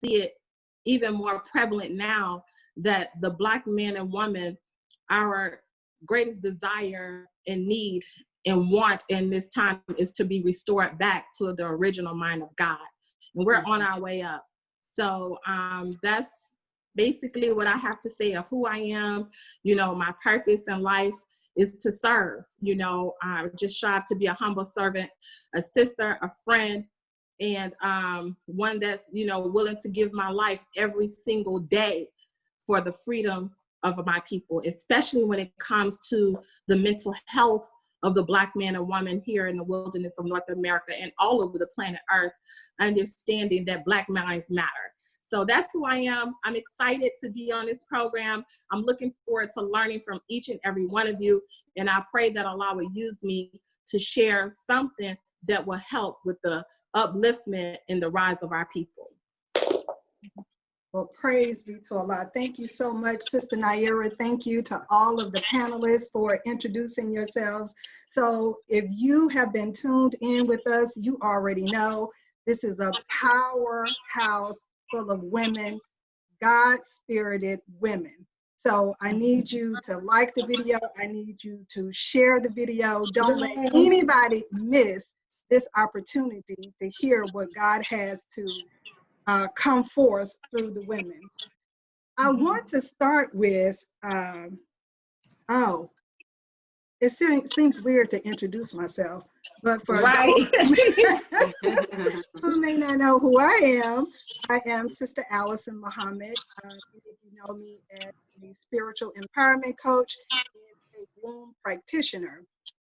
see it even more prevalent now that the Black man and woman, our greatest desire and need and want in this time is to be restored back to the original mind of God. And we're on our way up. So that's basically what I have to say of who I am. You know, my purpose in life is to serve. You know, I just strive to be a humble servant, a sister, a friend, and one that's, you know, willing to give my life every single day for the freedom of my people, especially when it comes to the mental health of the Black man and woman here in the wilderness of North America and all over the planet Earth, understanding that Black minds matter. So that's who I am. I'm excited to be on this program. I'm looking forward to learning from each and every one of you. And I pray that Allah will use me to share something that will help with the upliftment and the rise of our people. Well, praise be to Allah. Thank you so much, Sister Naira. Thank you to all of the panelists for introducing yourselves. So if you have been tuned in with us, you already know this is a powerhouse full of women, God-spirited women. So I need you to like the video. I need you to share the video. Don't let anybody miss this opportunity to hear what God has to come forth through the women. I want to start with, oh, it seems weird to introduce myself, but for those who may not know who I am Sister Allison Muhammad. You know me as a spiritual empowerment coach and a womb practitioner.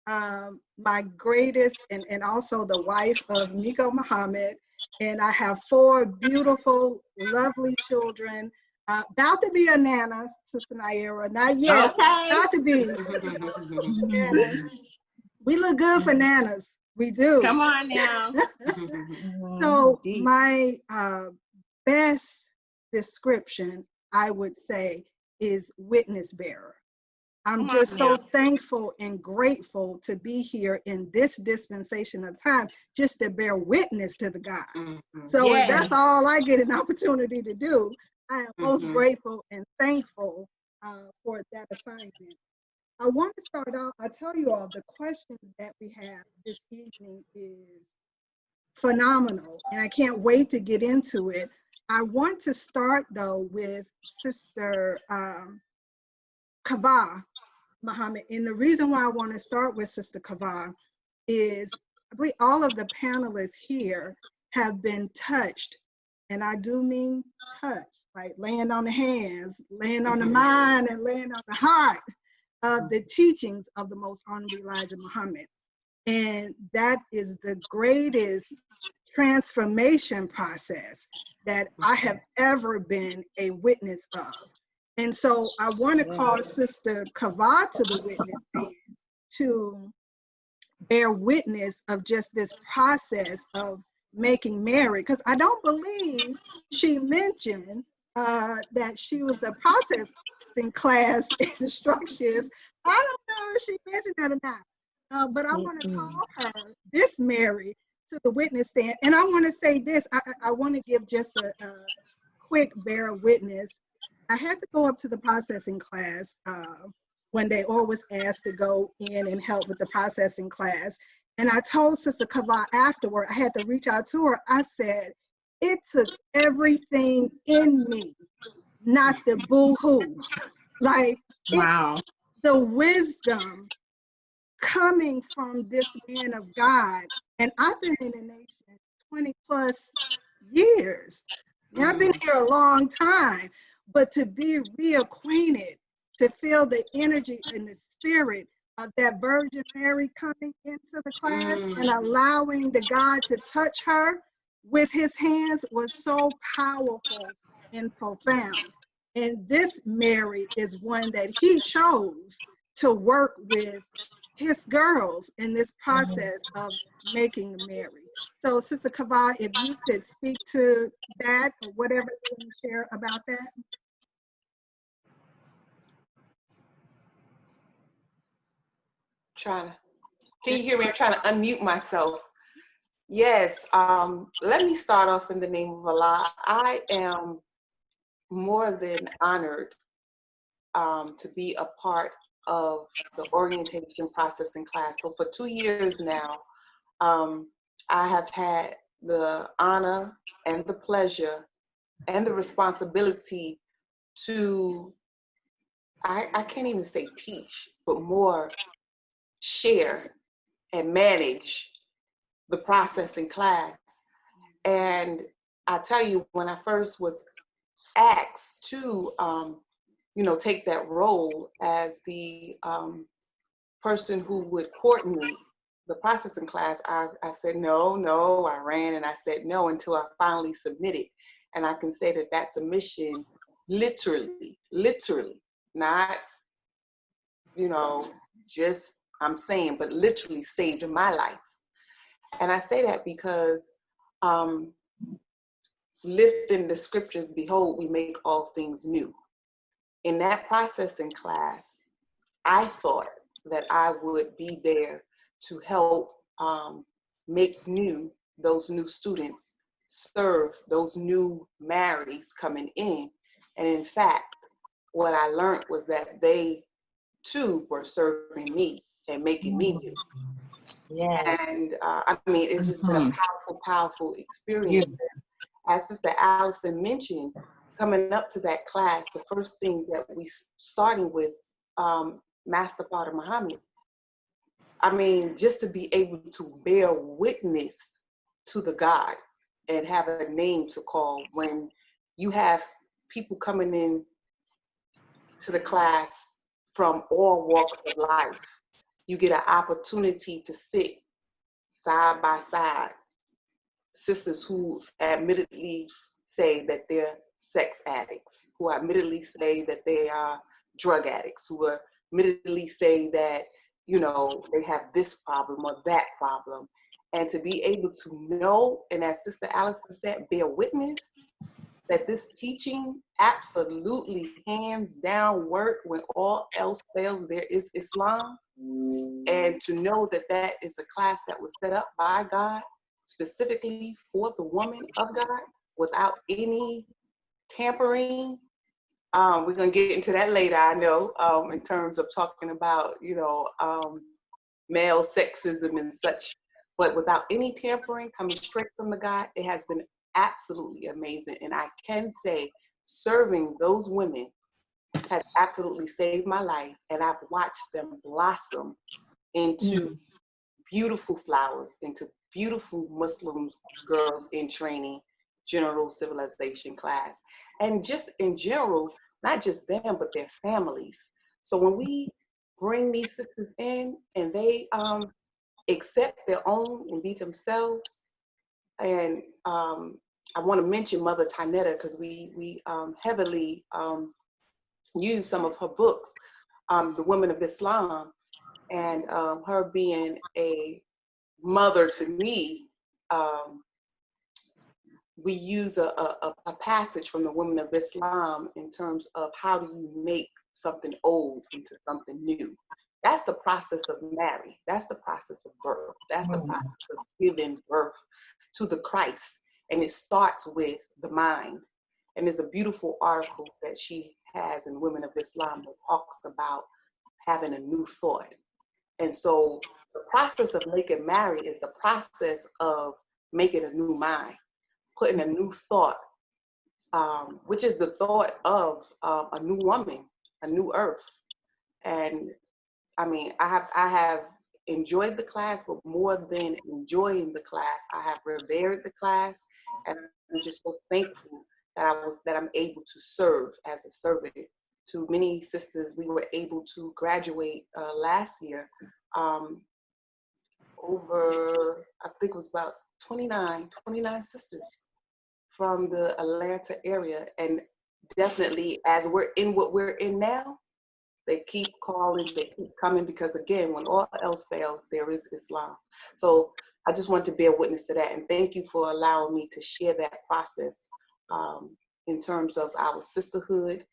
My greatest, and also the wife of Nico Muhammad, and I have 4 beautiful, lovely children. About to be a nana, Sister Naira, not yet. Okay. About to be. We look good for nanas. We do. Come on now. So my best description, I would say, is witness bearer. I'm just so thankful and grateful to be here in this dispensation of time, just to bear witness to the God. So if that's all I get an opportunity to do, I am most grateful and thankful for that assignment. I want to start out, I'll tell you all, the questions that we have this evening is phenomenal, and I can't wait to get into it. I want to start, though, with Sister Kava Muhammad. And the reason why I want to start with Sister Kava is I believe all of the panelists here have been touched, and I do mean touched, like laying on the hands, laying on the mind, and laying on the heart of the teachings of the Most Honorable Elijah Muhammad. And that is the greatest transformation process that I have ever been a witness of. And so I want to call Sister Kava to the witness stand to bear witness of just this process of making Mary, because I don't believe she mentioned that she was a processing class instructions. I don't know if she mentioned that or not, but I want to call her, this Mary, to the witness stand. And I want to say this, I want to give just a quick bear witness. I had to go up to the processing class when they always asked to go in and help with the processing class. And I told Sister Kava afterward, I had to reach out to her. I said, it took everything in me, not the boo-hoo. Like, Wow. The wisdom coming from this man of God. And I've been in the nation 20 plus years. And I've been here a long time. But to be reacquainted, to feel the energy and the spirit of that Virgin Mary coming into the class and allowing the God to touch her with his hands was so powerful and profound. And this Mary is one that he chose to work with his girls in this process of making Mary. So Sister Kava, if you could speak to that or whatever you want to share about that. Can you hear me? I'm trying to unmute myself. Yes, let me start off in the name of Allah. I am more than honored to be a part of the orientation process in class. So for 2 years now, I have had the honor and the pleasure and the responsibility to, I can't even say teach, but more share and manage the process in class. And I tell you, when I first was asked to, take that role as the person who would coordinate the processing class, I said, no, I ran and I said no until I finally submitted. And I can say that that submission literally, not, just I'm saying, but literally saved my life. And I say that because lifting the scriptures, behold, we make all things new. In that processing class, I thought that I would be there to help make new those new students, serve those new marries coming in. And in fact, what I learned was that they too were serving me and making me new. Yes. And I mean, it's just been a powerful experience. As Sister Allison mentioned, coming up to that class, the first thing that we starting with Master Father Muhammad, I mean, just to be able to bear witness to the God and have a name to call when you have people coming in to the class from all walks of life. You get an opportunity to sit side by side, sisters who admittedly say that they're sex addicts, who admittedly say that they are drug addicts, who admittedly say that, they have this problem or that problem. And to be able to know, and as Sister Allison said, bear witness that this teaching absolutely hands down work when all else fails, there is Islam. And to know that that is a class that was set up by God specifically for the woman of God without any tampering. We're going to get into that later, I know, in terms of talking about, male sexism and such, but without any tampering, coming straight from the God, it has been absolutely amazing. And I can say serving those women has absolutely saved my life. And I've watched them blossom into beautiful flowers, into beautiful Muslim girls in training, general civilization class. And just in general, not just them, but their families. So when we bring these sisters in and they accept their own and be themselves, and I want to mention Mother Tanetta because we heavily use some of her books, The Women of Islam, and her being a mother to me, we use a passage from the Women of Islam in terms of how do you make something old into something new. That's the process of marriage. That's the process of birth. That's the process of giving birth to the Christ. And it starts with the mind. And there's a beautiful article that she has in Women of Islam that talks about having a new thought. And so the process of making married is the process of making a new mind, putting a new thought, which is the thought of a new woman, a new earth. And I mean, I have enjoyed the class, but more than enjoying the class, I have revered the class, and I'm just so thankful that I'm able to serve as a servant to many sisters. We were able to graduate last year over, I think it was about 29 sisters from the Atlanta area. And definitely as we're in what we're in now, they keep calling, they keep coming, because again, when all else fails, there is Islam. So I just want to bear witness to that. And thank you for allowing me to share that process in terms of our sisterhood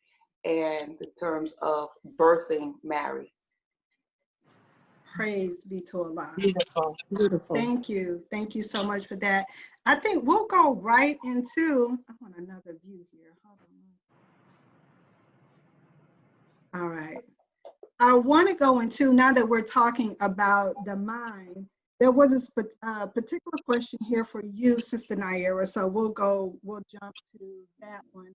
and in terms of birthing Mary. Praise be to Allah. Beautiful, beautiful. Thank you. Thank you so much for that. I think we'll go right into, I want another view here. Hold on. All right. I want to go into, now that we're talking about the mind, there was a particular question here for you, Sister Naira. So we'll jump to that one.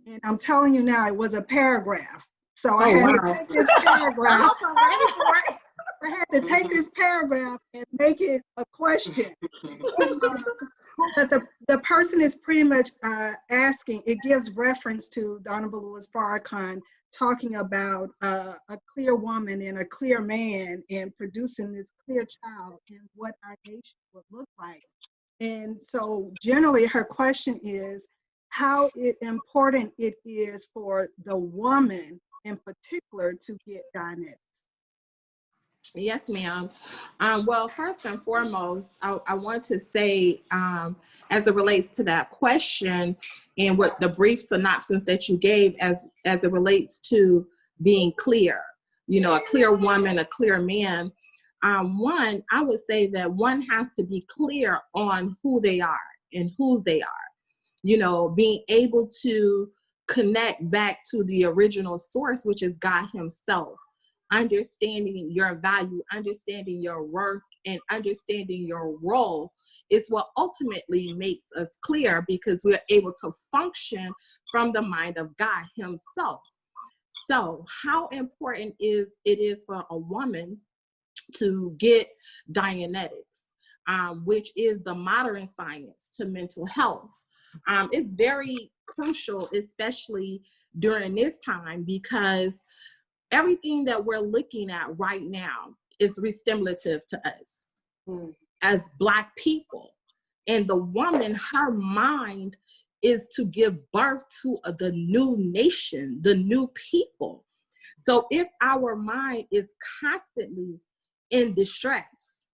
And I'm telling you now, it was a paragraph. So I had to take this paragraph. I had to take this paragraph and make it a question. But the person is pretty much asking, it gives reference to the Honorable Louis Farrakhan talking about a clear woman and a clear man and producing this clear child and what our nation would look like. And so generally her question is how important it is for the woman in particular to get Dianetics. Yes, ma'am. Well, first and foremost, I want to say, as it relates to that question and what the brief synopsis that you gave as it relates to being clear, you know, a clear woman, a clear man. One, I would say that one has to be clear on who they are and whose they are. You know, being able to connect back to the original source, which is God Himself. Understanding your value, understanding your worth, and understanding your role is what ultimately makes us clear, because we're able to function from the mind of God Himself. So how important it is for a woman to get Dianetics, which is the modern science to mental health. It's very crucial, especially during this time, because everything that we're looking at right now is restimulative to us as Black people. And the woman, her mind is to give birth to the new nation, the new people. So if our mind is constantly in distress,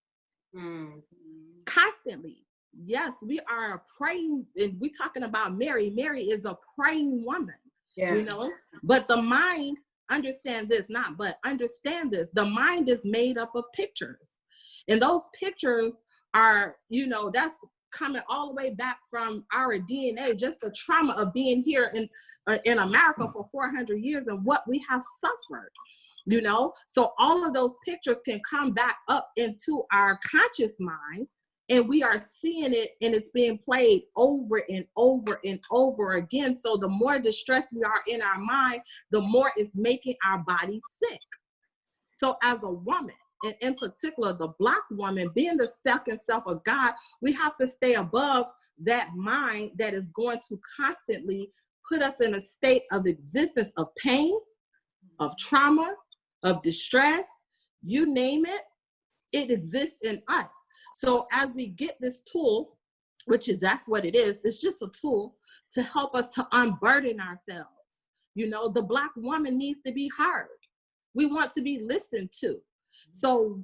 constantly, yes, we are praying, and we're talking about Mary. Mary is a praying woman, you know, but the mind, understand this, the mind is made up of pictures. And those pictures are, you know, that's coming all the way back from our DNA, just the trauma of being here in America for 400 years and what we have suffered, you know? So all of those pictures can come back up into our conscious mind, and we are seeing it, and it's being played over and over and over again. So the more distressed we are in our mind, the more it's making our body sick. So as a woman, and in particular, the Black woman, being the second self of God, we have to stay above that mind that is going to constantly put us in a state of existence of pain, of trauma, of distress, you name it, it exists in us. So as we get this tool, which is, that's what it is, it's just a tool to help us to unburden ourselves. You know, the Black woman needs to be heard. We want to be listened to. So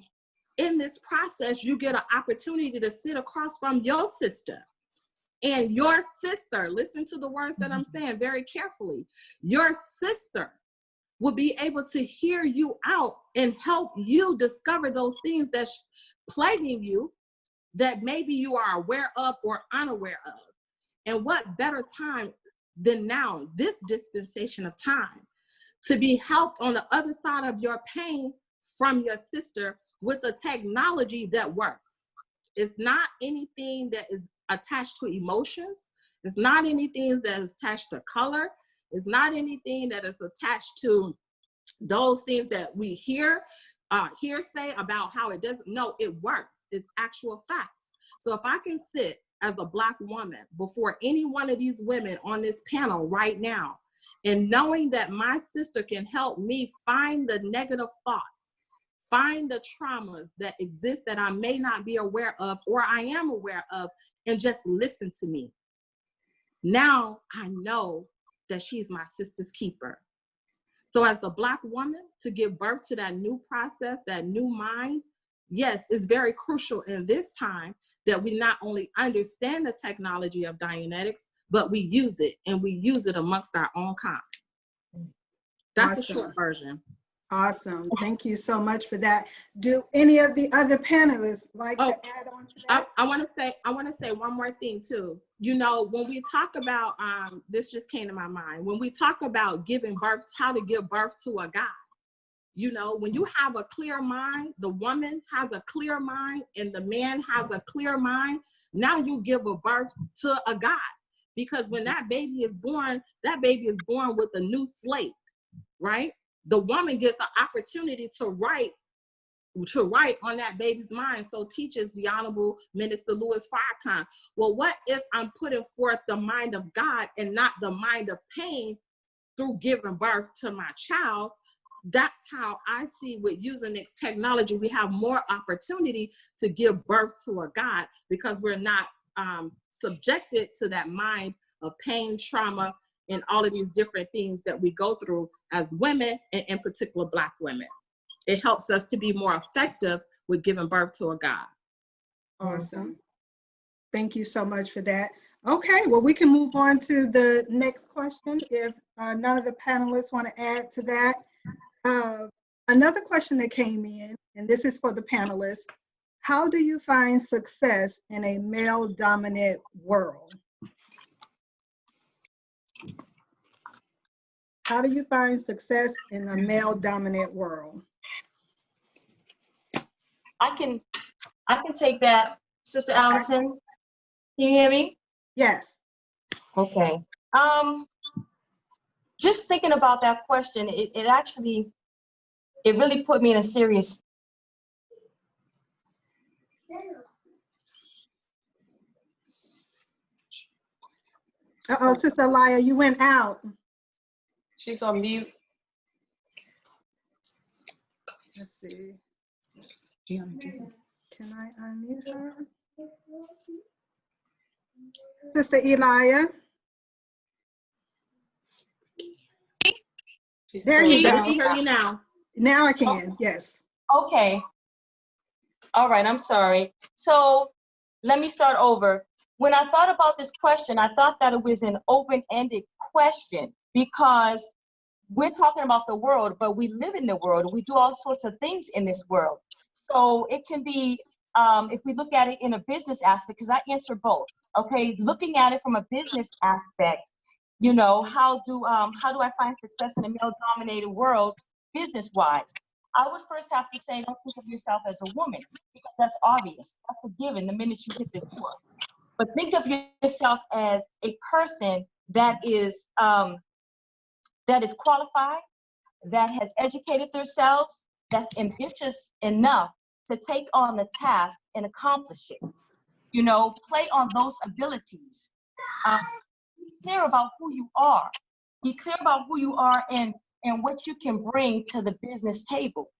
in this process, you get an opportunity to sit across from your sister. And your sister, listen to the words that I'm saying very carefully, your sister will be able to hear you out and help you discover those things that's plaguing you that maybe you are aware of or unaware of. And what better time than now, this dispensation of time, to be helped on the other side of your pain from your sister with a technology that works. It's not anything that is attached to emotions. It's not anything that is attached to color. It's not anything that is attached to those things that we hearsay about how it doesn't. No, it works. It's actual facts. So if I can sit as a Black woman before any one of these women on this panel right now, and knowing that my sister can help me find the negative thoughts, find the traumas that exist that I may not be aware of or I am aware of, and just listen to me. Now I know that she's my sister's keeper. So as the Black woman, to give birth to that new process, that new mind, yes, it's very crucial in this time that we not only understand the technology of Dianetics, but we use it, and we use it amongst our own kind. That's Awesome. a short version. Awesome. Thank you so much for that. Do any of the other panelists like to add on to that? I want to say one more thing too. You know, when we talk about, this just came to my mind, when we talk about giving birth, how to give birth to a God, you know, when you have a clear mind, the woman has a clear mind and the man has a clear mind, now you give a birth to a God. Because when that baby is born with a new slate, right? The woman gets an opportunity to write on that baby's mind. So teaches the Honorable Minister Louis Farrakhan. Well, what if I'm putting forth the mind of God and not the mind of pain through giving birth to my child? That's how I see with using this technology, we have more opportunity to give birth to a God, because we're not subjected to that mind of pain, trauma, and all of these different things that we go through as women, and in particular Black women. It helps us to be more effective with giving birth to a God. Awesome. Thank you so much for that. Okay, well, we can move on to the next question if none of the panelists want to add to that. Another question that came in, and this is for the panelists: how do you find success in a male-dominant world? How do you find success in a male-dominant world? I can take that, Sister Allison. Can you hear me? Yes. Okay. Just thinking about that question, it really put me in a serious. Uh-oh, Sister Elia, you went out. She's on mute. Let's see. Can I unmute her? Sister Elia? There you Yes, go. we hear you now. Now I can, yes. Okay. All right, I'm sorry. So let me start over. When I thought about this question, I thought that it was an open-ended question, because we're talking about the world, but we live in the world. We do all sorts of things in this world. So it can be, if we look at it in a business aspect, because I answer both, okay? Looking at it from a business aspect, you know, how do I find success in a male-dominated world business-wise? I would first have to say, don't think of yourself as a woman, because that's obvious. That's a given the minute you hit the door. But think of yourself as a person that is qualified, that has educated themselves, that's ambitious enough to take on the task and accomplish it. You know, play on those abilities. Be clear about who you are. Be clear about who you are and what you can bring to the business table.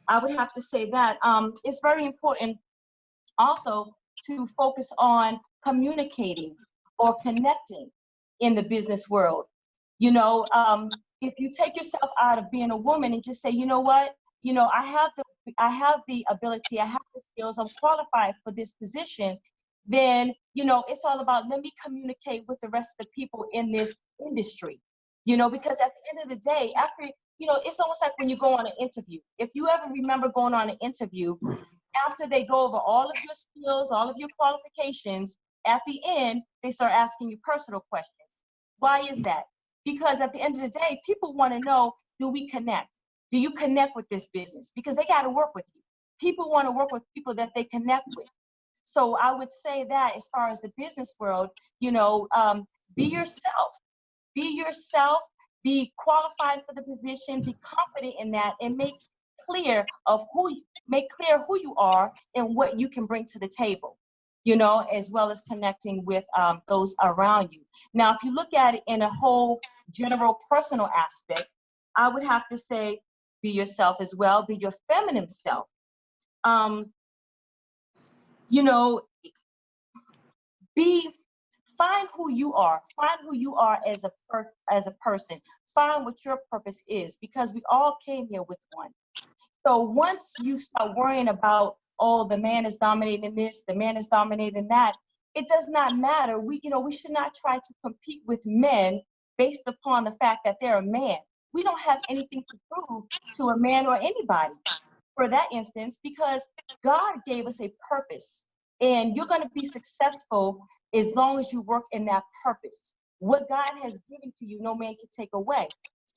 I would have to say that it's very important also to focus on communicating or connecting in the business world. You know, if you take yourself out of being a woman and just say, you know what, you know, I have the ability, I have the skills, I'm qualified for this position, then, you know, it's all about, let me communicate with the rest of the people in this industry, you know, because at the end of the day, after, you know, it's almost like when you go on an interview. If you ever remember going on an interview, after they go over all of your skills, all of your qualifications, at the end, they start asking you personal questions. Why is that? Because at the end of the day, people want to know, do we connect? Do you connect with this business? Because they got to work with you. People want to work with people that they connect with. So I would say that as far as the business world, you know, be yourself. Be yourself. Be qualified for the position. Be confident in that, and make clear who you are and what you can bring to the table, you know, as well as connecting with those around you. Now, if you look at it in a whole general personal aspect, I would have to say, be yourself as well. Be your feminine self. You know, find who you are. Find who you are as a person. Find what your purpose is, because we all came here with one. So once you start worrying about, oh, the man is dominating this, the man is dominating that, it does not matter. We should not try to compete with men based upon the fact that they're a man. we don't have anything to prove to a man or anybody for that instance, because God gave us a purpose, and you're going to be successful as long as you work in that purpose. What God has given to you, no man can take away.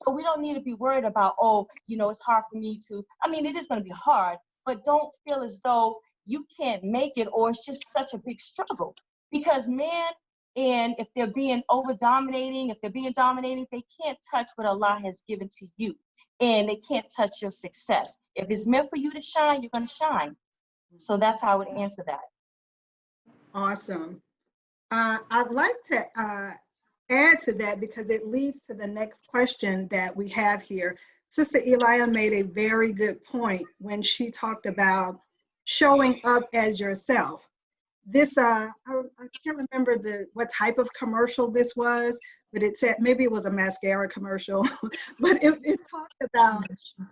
So we don't need to be worried about, oh, you know, it's hard for me to, I mean, it is going to be hard, but don't feel as though you can't make it or it's just such a big struggle. Because man, and if they're being dominating, they can't touch what Allah has given to you. And they can't touch your success. If it's meant for you to shine, you're going to shine. So that's how I would answer that. Awesome. I'd like to add to that because it leads to the next question that we have here. Sister Elia made a very good point when she talked about showing up as yourself. This, I can't remember what type of commercial this was, but it said, maybe it was a mascara commercial, but it talked about,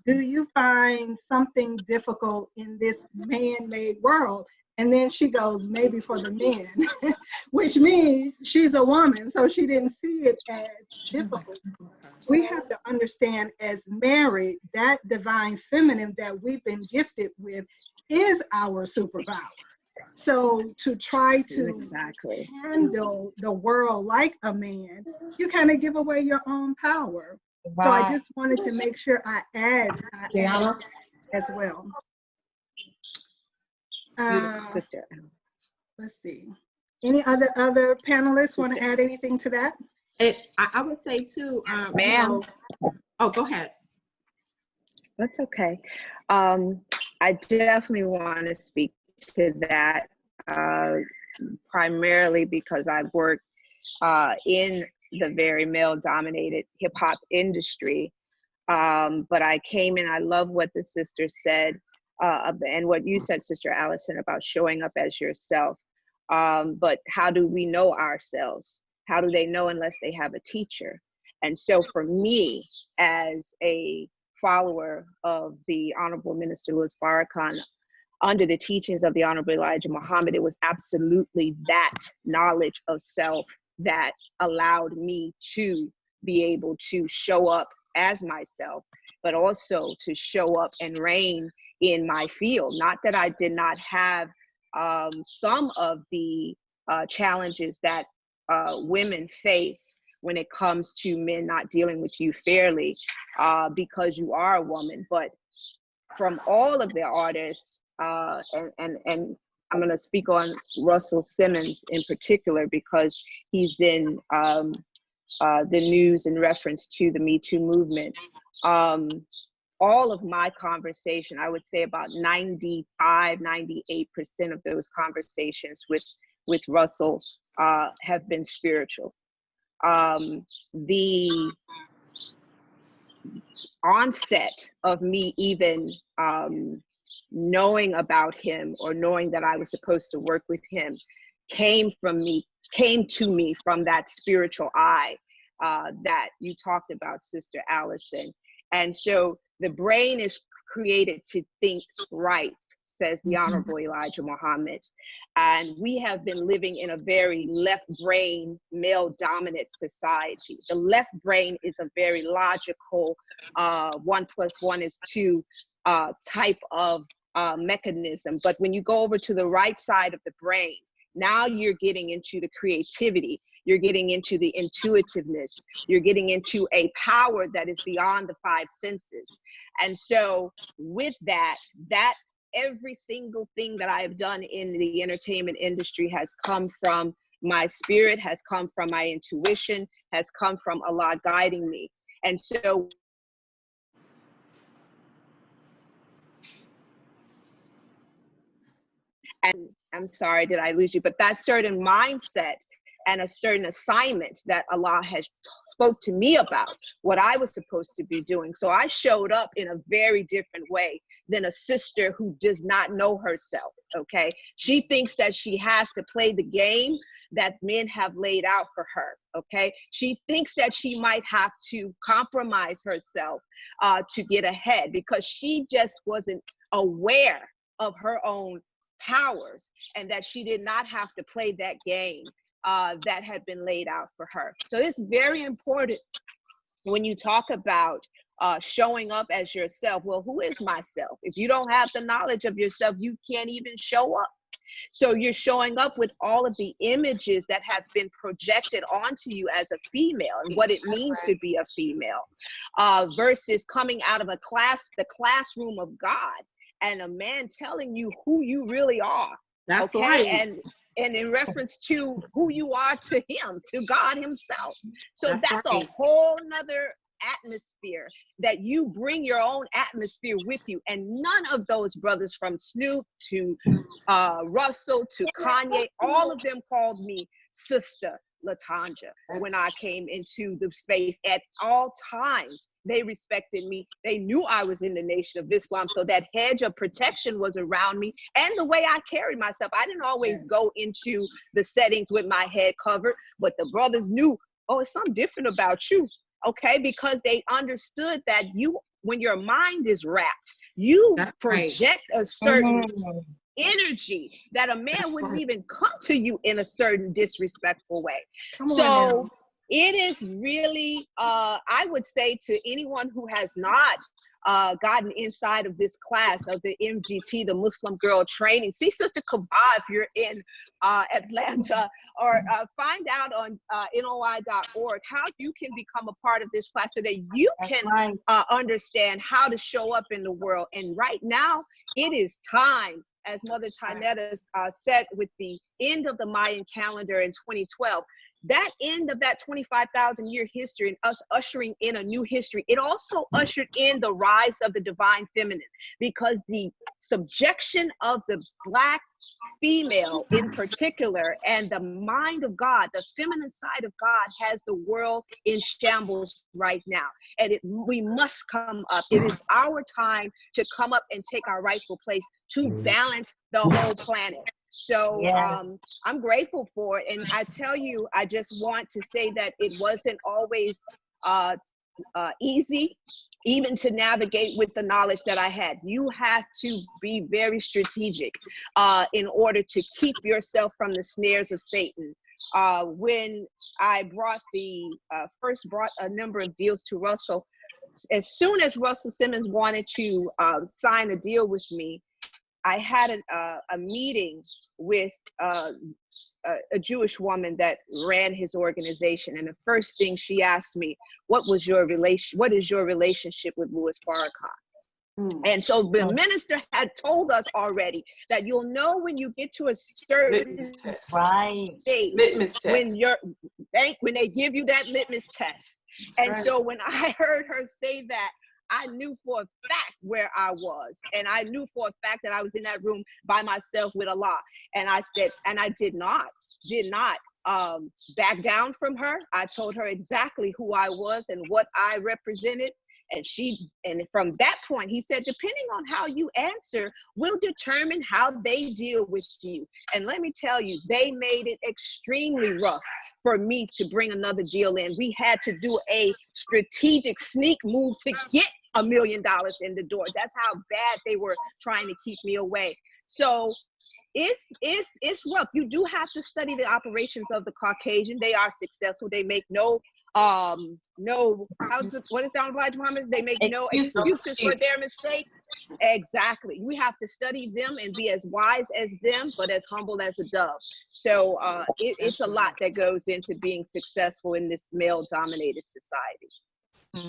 do you find something difficult in this man-made world? And then she goes, maybe for the men, which means she's a woman, so she didn't see it as difficult. We have to understand as married, that divine feminine that we've been gifted with is our superpower. So to try to handle the world like a man, you kind of give away your own power. Right. So I just wanted to make sure I add as well. Let's see. Any other panelists want to add anything to that? I would say too, ma'am. Oh, go ahead. That's okay. I definitely want to speak to that, primarily because I've worked in the very male-dominated hip-hop industry. But I came in, I love what the sister said, and what you said, Sister Allison, about showing up as yourself. But how do we know ourselves? How do they know unless they have a teacher? And so for me, as a follower of the Honorable Minister Louis Farrakhan, under the teachings of the Honorable Elijah Muhammad, it was absolutely that knowledge of self that allowed me to be able to show up as myself, but also to show up and reign in my field. Not that I did not have some of the challenges that women face when it comes to men not dealing with you fairly, because you are a woman. But from all of the artists, and I'm going to speak on Russell Simmons in particular, because he's in the news in reference to the Me Too movement. All of my conversation, I would say about 95, 98% of those conversations with Russell have been spiritual. The onset of me even knowing about him or knowing that I was supposed to work with him came to me from that spiritual eye that you talked about, Sister Allison. And so the brain is created to think right, says the Honorable Elijah Muhammad. And we have been living in a very left brain, male dominant society. The left brain is a very logical 1 + 1 is 2 type of mechanism. But when you go over to the right side of the brain, now you're getting into the creativity, you're getting into the intuitiveness, you're getting into a power that is beyond the 5 senses. And so with that every single thing that I've done in the entertainment industry has come from my spirit, has come from my intuition, has come from Allah guiding me. And so and I'm sorry, did I lose you? But that certain mindset and a certain assignment that Allah has spoke to me about what I was supposed to be doing. So I showed up in a very different way than a sister who does not know herself, okay? She thinks that she has to play the game that men have laid out for her, okay? She thinks that she might have to compromise herself to get ahead because she just wasn't aware of her own powers and that she did not have to play that game that had been laid out for her. So it's very important when you talk about showing up as yourself, well, who is myself? If you don't have the knowledge of yourself, you can't even show up. So you're showing up with all of the images that have been projected onto you as a female and what it means to be a female, versus coming out of the classroom of God, and a man telling you who you really are. That's okay, right. and in reference to who you are to him, to God himself. So that's right. a whole nother atmosphere, that you bring your own atmosphere with you. And none of those brothers, from Snoop to Russell to Kanye, all of them called me Sister Latanja when I came into the space. At all times, they respected me. They knew I was in the Nation of Islam, so that hedge of protection was around me, and the way I carried myself. I didn't always go into the settings with my head covered, but the brothers knew, oh, it's something different about you. Okay, because they understood that you, when your mind is wrapped, you project a certain energy that a man wouldn't even come to you in a certain disrespectful way. So it is really, I would say to anyone who has not gotten inside of this class of the MGT, the Muslim Girl Training, see Sister Kaba if you're in Atlanta, or find out on NOI.org how you can become a part of this class so that you can understand how to show up in the world. And right now, it is time, as Mother Tynetta said, with the end of the Mayan calendar in 2012, that end of that 25,000 year history and us ushering in a new history, it also ushered in the rise of the divine feminine, because the subjection of the Black female in particular and the mind of God, the feminine side of God, has the world in shambles right now. And we must come up. It is our time to come up and take our rightful place to balance the whole planet. So I'm grateful for it. And I tell you, I just want to say that it wasn't always easy, even to navigate with the knowledge that I had. You have to be very strategic in order to keep yourself from the snares of Satan. When I first brought a number of deals to Russell, as soon as Russell Simmons wanted to sign a deal with me, I had a meeting with a Jewish woman that ran his organization, and the first thing she asked me, what is your relationship with Louis Farrakhan? And so the minister had told us already that you'll know when you get to a certain stage, when they give you that litmus test. And so when I heard her say that, I knew for a fact where I was, and I knew for a fact that I was in that room by myself with Allah. And I said, and I did not back down from her. I told her exactly who I was and what I represented. And from that point, he said, depending on how you answer will determine how they deal with you. And let me tell you, they made it extremely rough for me to bring another deal in. We had to do a strategic sneak move to get $1 million in the door. That's how bad they were trying to keep me away. So it's rough. You do have to study the operations of the Caucasian. They are successful. They make what is that, Elijah Muhammad? They make no excuses for their mistakes. Exactly. We have to study them and be as wise as them, but as humble as a dove. So it's a lot that goes into being successful in this male-dominated society.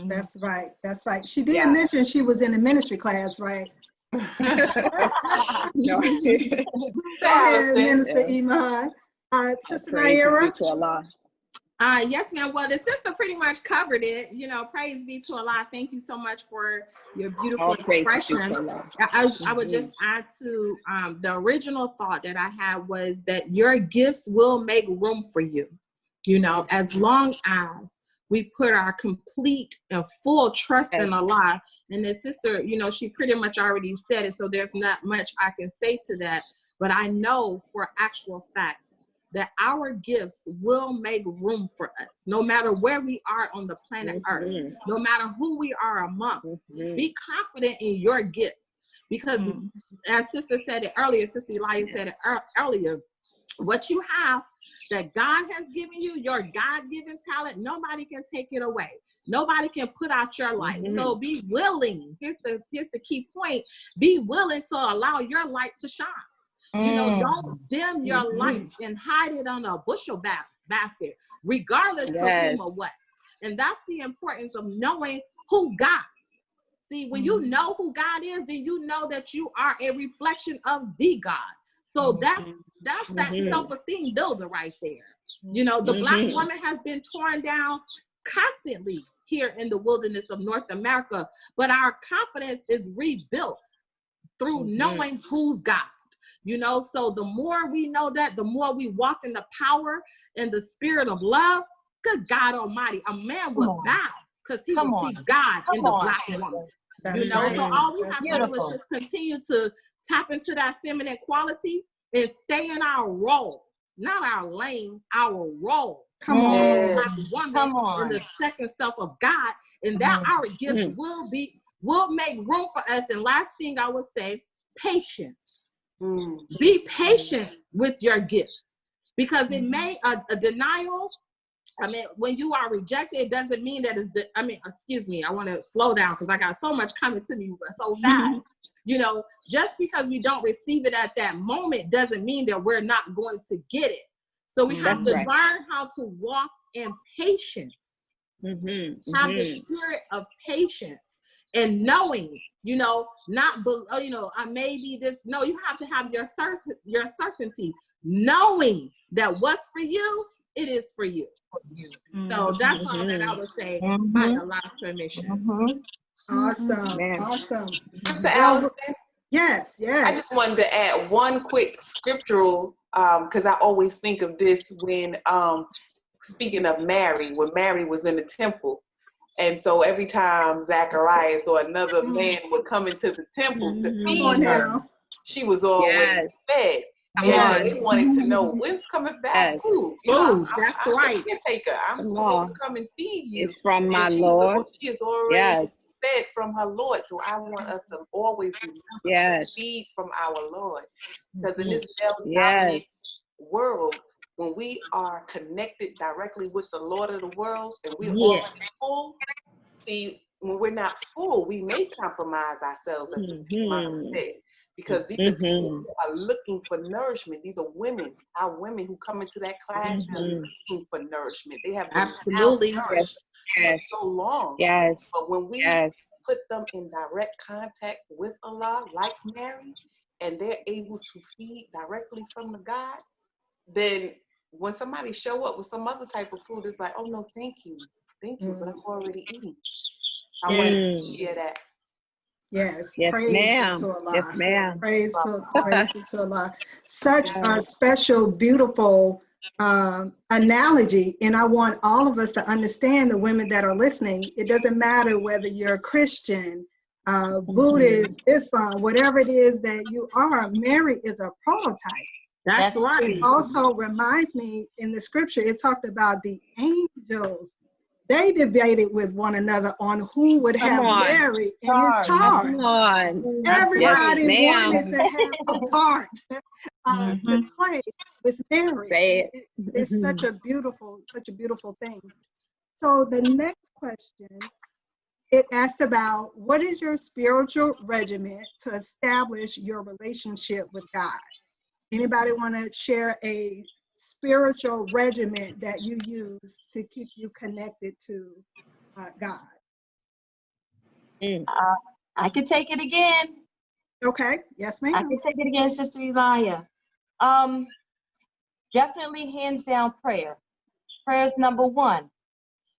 That's right. That's right. She did mention she was in a ministry class, right? No, I didn't. Minister Iman. Sister Naira. Yes, ma'am. Well, the sister pretty much covered it. You know, praise be to Allah. Thank you so much for your beautiful expression. I would just add to the original thought that I had was that your gifts will make room for you. You know, as long as we put our complete and full trust in Allah. And the sister, you know, she pretty much already said it, so there's not much I can say to that. But I know for actual facts that our gifts will make room for us, no matter where we are on the planet Earth, no matter who we are amongst. Be confident in your gift, because as Sister said it earlier, Sister Elijah said it earlier, what you have that God has given you, your God-given talent, nobody can take it away. Nobody can put out your light. So be willing. Here's the key point. Be willing to allow your light to shine. You know, don't dim your light and hide it on a bushel basket, regardless of whom or what. And that's the importance of knowing who's God. See, when you know who God is, then you know that you are a reflection of the God. So that's that self-esteem builder right there. You know, the Black woman has been torn down constantly here in the wilderness of North America, but our confidence is rebuilt through knowing who's God. You know, so the more we know that, the more we walk in the power and the spirit of love. Good God Almighty, a man will bow because he will see God in the Black woman. You know, so all we have to do is just continue to tap into that feminine quality and stay in our role, not our lane, our role. Come on. Come on. In the second self of God, and that our gifts will make room for us. And last thing I would say, patience. Be patient with your gifts, because it may a denial. I mean, when you are rejected, it doesn't mean that it's, excuse me, I want to slow down because I got so much coming to me so fast. You know, just because we don't receive it at that moment doesn't mean that we're not going to get it. So we have to learn how to walk in patience, have the spirit of patience and knowing, you know, not, you know, I may be this, no, you have to have your certainty, knowing that what's for you, it is for you. So that's all that I would say by the last permission. Awesome. Awesome. Mr. Allison? Yes. I just wanted to add one quick scriptural, because I always think of this when, speaking of Mary, when Mary was in the temple. And so every time Zacharias or another man would come into the temple to feed her, she was always fed. Yeah, they wanted to know when's coming back food. You know, I'm the caretaker. I'm supposed to come and feed you. It's from my Lord. She is already fed from her Lord. So I want us to always remember to feed from our Lord. Because in this male-dominated world, when we are connected directly with the Lord of the worlds and we're already full, see, when we're not full, we may compromise ourselves, as Sister Monica said. Because these are people who are looking for nourishment. These are women, our women who come into that class, they're looking for nourishment. They have been malnourished for so long. But when we put them in direct contact with Allah, like Mary, and they're able to feed directly from the God, then when somebody show up with some other type of food, it's like, oh no, thank you, but I'm already eating. I want to share that. Yes, praise ma'am. To Allah. Yes, ma'am. Praise to Allah. Such a special, beautiful analogy, and I want all of us to understand, the women that are listening, it doesn't matter whether you're Christian, Buddhist, Islam, whatever it is that you are, Mary is a prototype. That's right. It also reminds me, in the scripture, it talked about the angels. They debated with one another on who would have Mary in his charge. Everybody wanted to have a part to play with Mary. Say it. It's such a beautiful thing. So the next question, it asks about, what is your spiritual regimen to establish your relationship with God? Anybody want to share a spiritual regimen that you use to keep you connected to God? I can take it again. Okay, yes ma'am. I can take it again, Sister Elia. Definitely hands down prayer. Prayer is number one.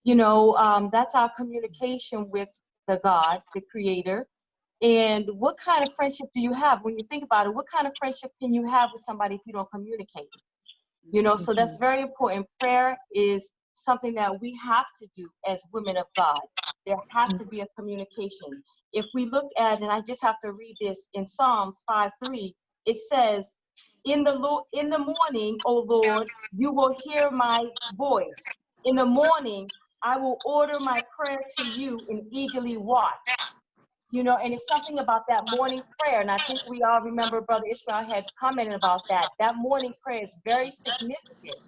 You know, that's our communication with the God, the Creator. And what kind of friendship do you have? When you think about it, what kind of friendship can you have with somebody if you don't communicate? You know, so that's very important. Prayer is something that we have to do as women of God. There has to be a communication. If we look at, and I just have to read this in Psalms 5:3, it says, in the morning, O Lord, you will hear my voice. In the morning, I will order my prayer to you and eagerly watch. You know, and it's something about that morning prayer. And I think we all remember Brother Ishmael had commented about that. That morning prayer is very significant.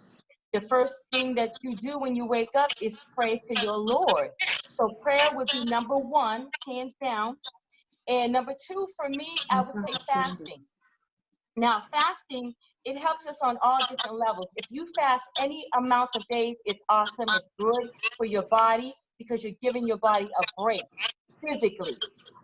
The first thing that you do when you wake up is pray to your Lord. So prayer would be number one, hands down. And number two, for me, I would say fasting. Now, fasting, it helps us on all different levels. If you fast any amount of days, it's awesome. It's good for your body because you're giving your body a break physically.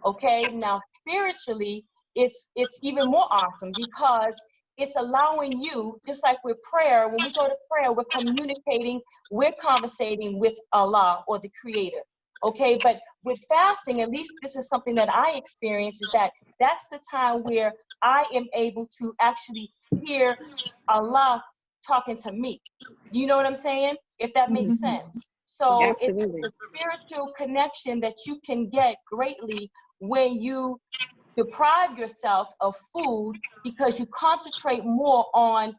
Okay, now spiritually, it's even more awesome because it's allowing you, just like with prayer, when we go to prayer, we're communicating, we're conversating with Allah or the Creator. Okay, but with fasting, at least this is something that I experience, is that that's the time where I am able to actually hear Allah talking to me. Do you know what I'm saying? If that makes sense. So it's Absolutely. the spiritual connection that you can get greatly when you deprive yourself of food, because you concentrate more on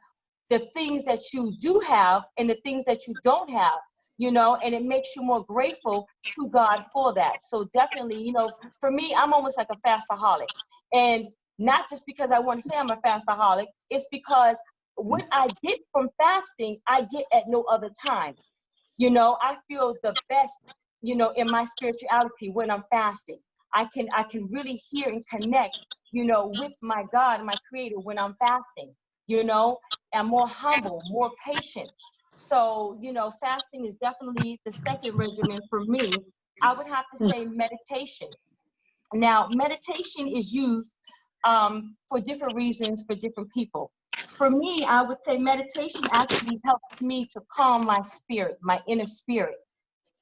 the things that you do have and the things that you don't have, you know, and it makes you more grateful to God for that. So definitely, you know, for me, I'm almost like a fastaholic. And not just because I want to say I'm a fastaholic, it's because what I get from fasting, I get at no other times. You know, I feel the best, you know, in my spirituality when I'm fasting. I can really hear and connect, you know, with my God, my Creator, when I'm fasting. You know, I'm more humble, more patient. So, you know, fasting is definitely the second regimen for me. I would have to say meditation. Now, meditation is used for different reasons for different people. For me, I would say meditation actually helps me to calm my spirit, my inner spirit.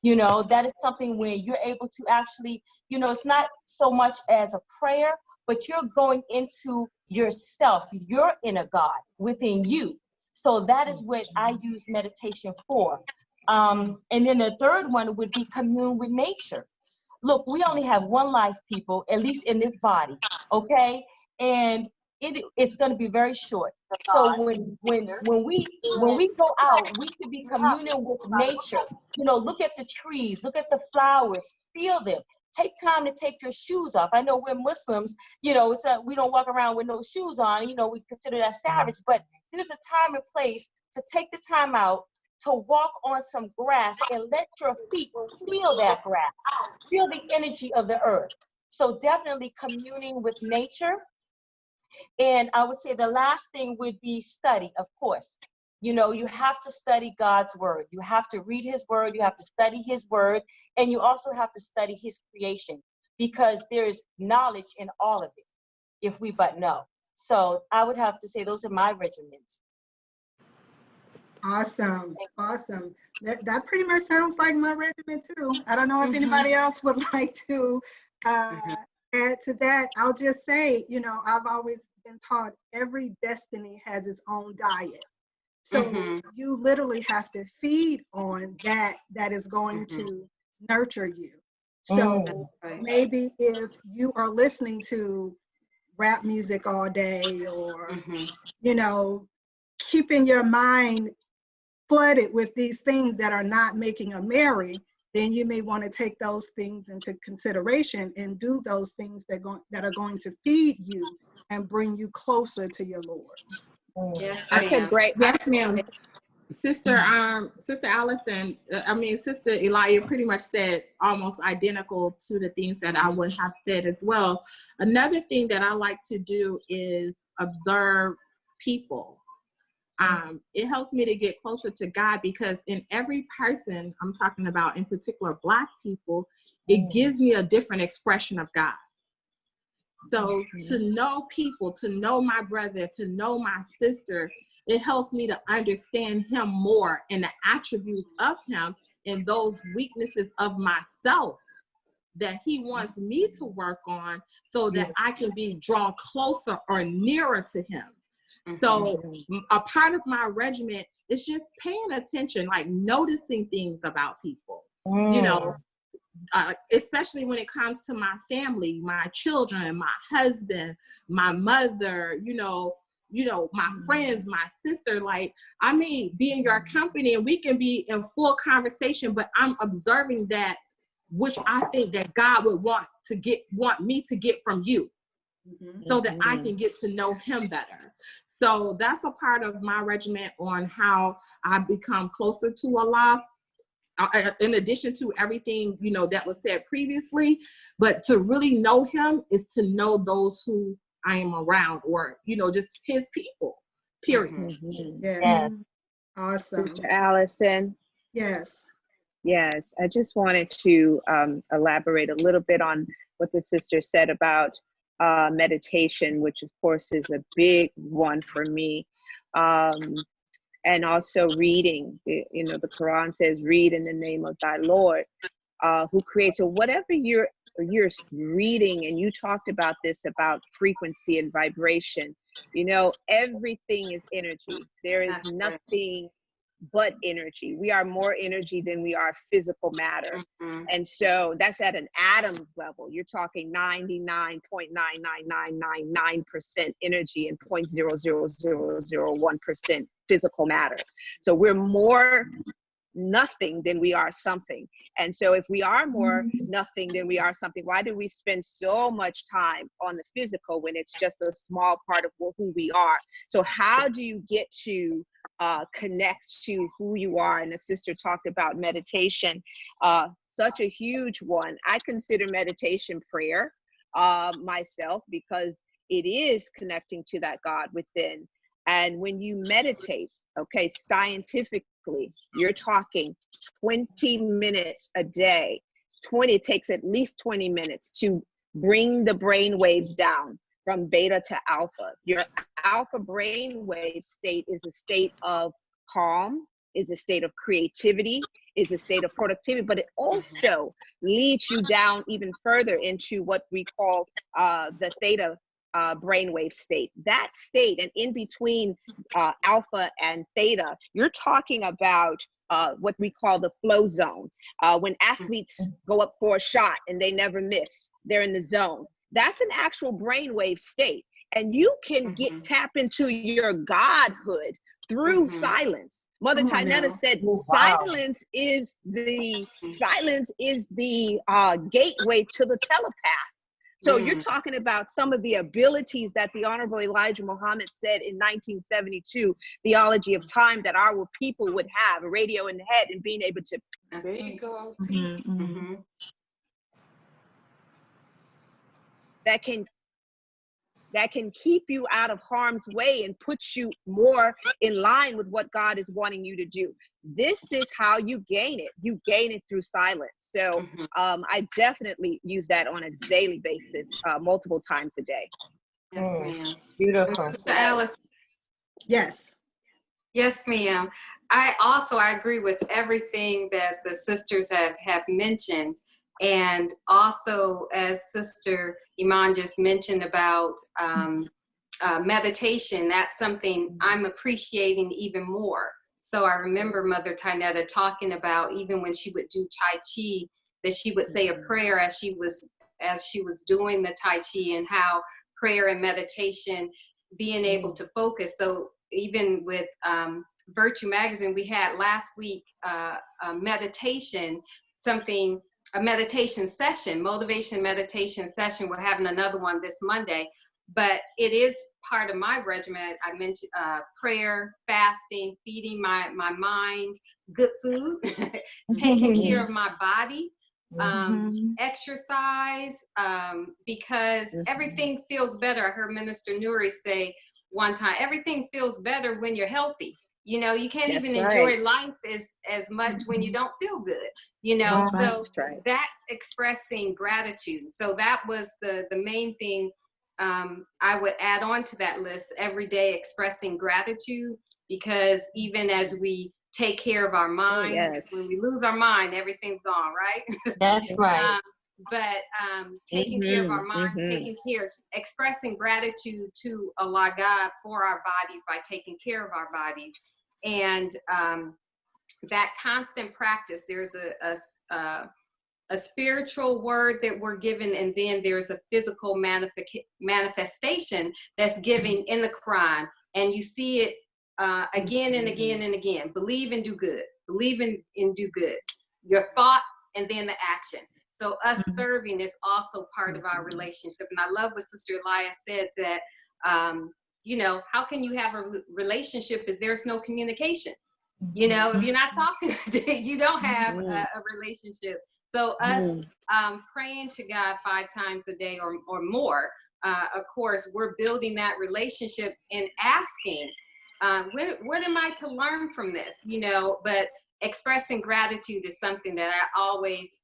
You know, that is something where you're able to actually, you know, it's not so much as a prayer, but you're going into yourself, your inner God within you. So that is what I use meditation for. And then the third one would be commune with nature. Look, we only have one life, people, at least in this body, okay? And it's going to be very short. So when we go out, we should be communing with nature. You know, look at the trees, look at the flowers, feel them. Take time to take your shoes off. I know we're Muslims, you know, so we don't walk around with no shoes on. You know, we consider that savage. But there's a time and place to take the time out to walk on some grass and let your feet feel that grass, feel the energy of the earth. So definitely communing with nature. And I would say the last thing would be study, of course. You know, you have to study God's word. You have to read his word. You have to study his word. And you also have to study his creation, because there's knowledge in all of it, if we but know. So I would have to say those are my regimens. Awesome, awesome. That pretty much sounds like my regimen too. I don't know if anybody else would like to add to that. I'll just say, you know, I've always been taught every destiny has its own diet. So you literally have to feed on that is going to nurture you. So maybe if you are listening to rap music all day, or, you know, keeping your mind flooded with these things that are not making a merry, then you may want to take those things into consideration and do those things that are going to feed you and bring you closer to your Lord. Yes, That's a great. Yes, ma'am. Sister Allison, Sister Elia pretty much said almost identical to the things that I would have said as well. Another thing that I like to do is observe people. It helps me to get closer to God, because in every person, I'm talking about in particular Black people, it gives me a different expression of God. So to know people, to know my brother, to know my sister, it helps me to understand him more and the attributes of him and those weaknesses of myself that he wants me to work on, so that I can be drawn closer or nearer to him. So a part of my regimen is just paying attention, like noticing things about people, you know, especially when it comes to my family, my children, my husband, my mother, you know, my friends, my sister. Like, I may be in your company and we can be in full conversation, but I'm observing that which I think that God would want me to get from you. So that I can get to know him better. So that's a part of my regimen on how I become closer to Allah. In addition to everything, you know, that was said previously, but to really know him is to know those who I am around, or, you know, just his people, period. Yes. Yes. Awesome. Sister Allison. Yes. Yes, I just wanted to elaborate a little bit on what the sister said about meditation, which of course is a big one for me. And also reading. You know, the Quran says, read in the name of thy Lord, who creates. So whatever you're reading, and you talked about this, about frequency and vibration, you know, everything is energy. There is nothing but energy. We are more energy than we are physical matter. And so that's at an atom level. You're talking 99.99999% energy and 0.00001% physical matter. So we're more nothing than we are something. And so if we are more nothing than we are something, why do we spend so much time on the physical when it's just a small part of who we are? So how do you get to connect to who you are? And the sister talked about meditation, such a huge one. I consider meditation prayer myself, because it is connecting to that God within. And when you meditate, okay, scientifically, you're talking 20 minutes a day. It takes at least 20 minutes to bring the brain waves down from beta to alpha. Your alpha brain wave state is a state of calm, is a state of creativity, is a state of productivity, but it also leads you down even further into what we call the theta brainwave state. That state, and in between alpha and theta, you're talking about what we call the flow zone. When athletes go up for a shot and they never miss, they're in the zone. That's an actual brainwave state. And you can tap into your godhood through silence. Mother Tynetta said, silence is the gateway to the telepath. So you're talking about some of the abilities that the Honorable Elijah Muhammad said in 1972, theology of time, that our people would have a radio in the head and being able to. There you go. That can keep you out of harm's way and put you more in line with what God is wanting you to do. This is how you gain it. You gain it through silence. So I definitely use that on a daily basis, multiple times a day. Yes, ma'am. Beautiful. Sister Alice. Yes. Yes, ma'am. I agree with everything that the sisters have mentioned. And also, as Sister Iman just mentioned about meditation, that's something I'm appreciating even more. So I remember Mother Tynetta talking about, even when she would do Tai Chi, that she would say a prayer as she was doing the Tai Chi, and how prayer and meditation, being able to focus. So even with Virtue Magazine, we had last week a meditation session, motivation meditation session. We're having another one this Monday, but it is part of my regimen. I mentioned prayer, fasting, feeding my mind good food, taking care of my body, exercise, because everything feels better. I heard Minister Nuri say one time, everything feels better when you're healthy. You know, you can't even enjoy life as much when you don't feel good, you know. That's expressing gratitude. So that was the main thing I would add on to that list every day, expressing gratitude, because even as we take care of our mind, because when we lose our mind, everything's gone, right? That's right. But taking care of our mind, expressing gratitude to Allah God for our bodies by taking care of our bodies. And that constant practice, there's a spiritual word that we're given, and then there's a physical manifestation that's given in the Quran. And you see it again and again and again. Believe and do good. Believe and do good. Your thought and then the action. So us serving is also part of our relationship. And I love what Sister Elia said, that you know, how can you have a relationship if there's no communication? You know, if you're not talking, you don't have a relationship. So us praying to God 5 times a day or more, of course, we're building that relationship and asking, what am I to learn from this? You know, but expressing gratitude is something that I always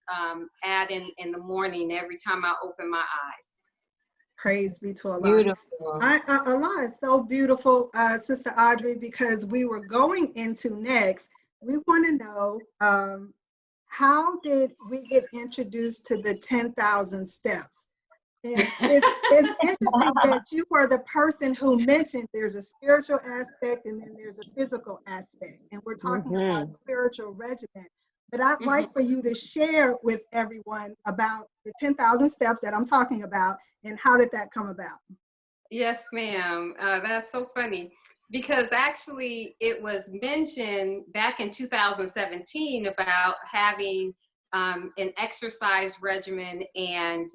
add in the morning every time I open my eyes. Praise be to Allah. Beautiful. Allah is so beautiful, Sister Audrey, because we were going into next. We want to know, how did we get introduced to the 10,000 steps? And it's interesting that you were the person who mentioned there's a spiritual aspect and then there's a physical aspect. And we're talking about spiritual regimen. But I'd like for you to share with everyone about the 10,000 steps that I'm talking about and how did that come about? Yes, ma'am. That's so funny because actually it was mentioned back in 2017 about having an exercise regimen, and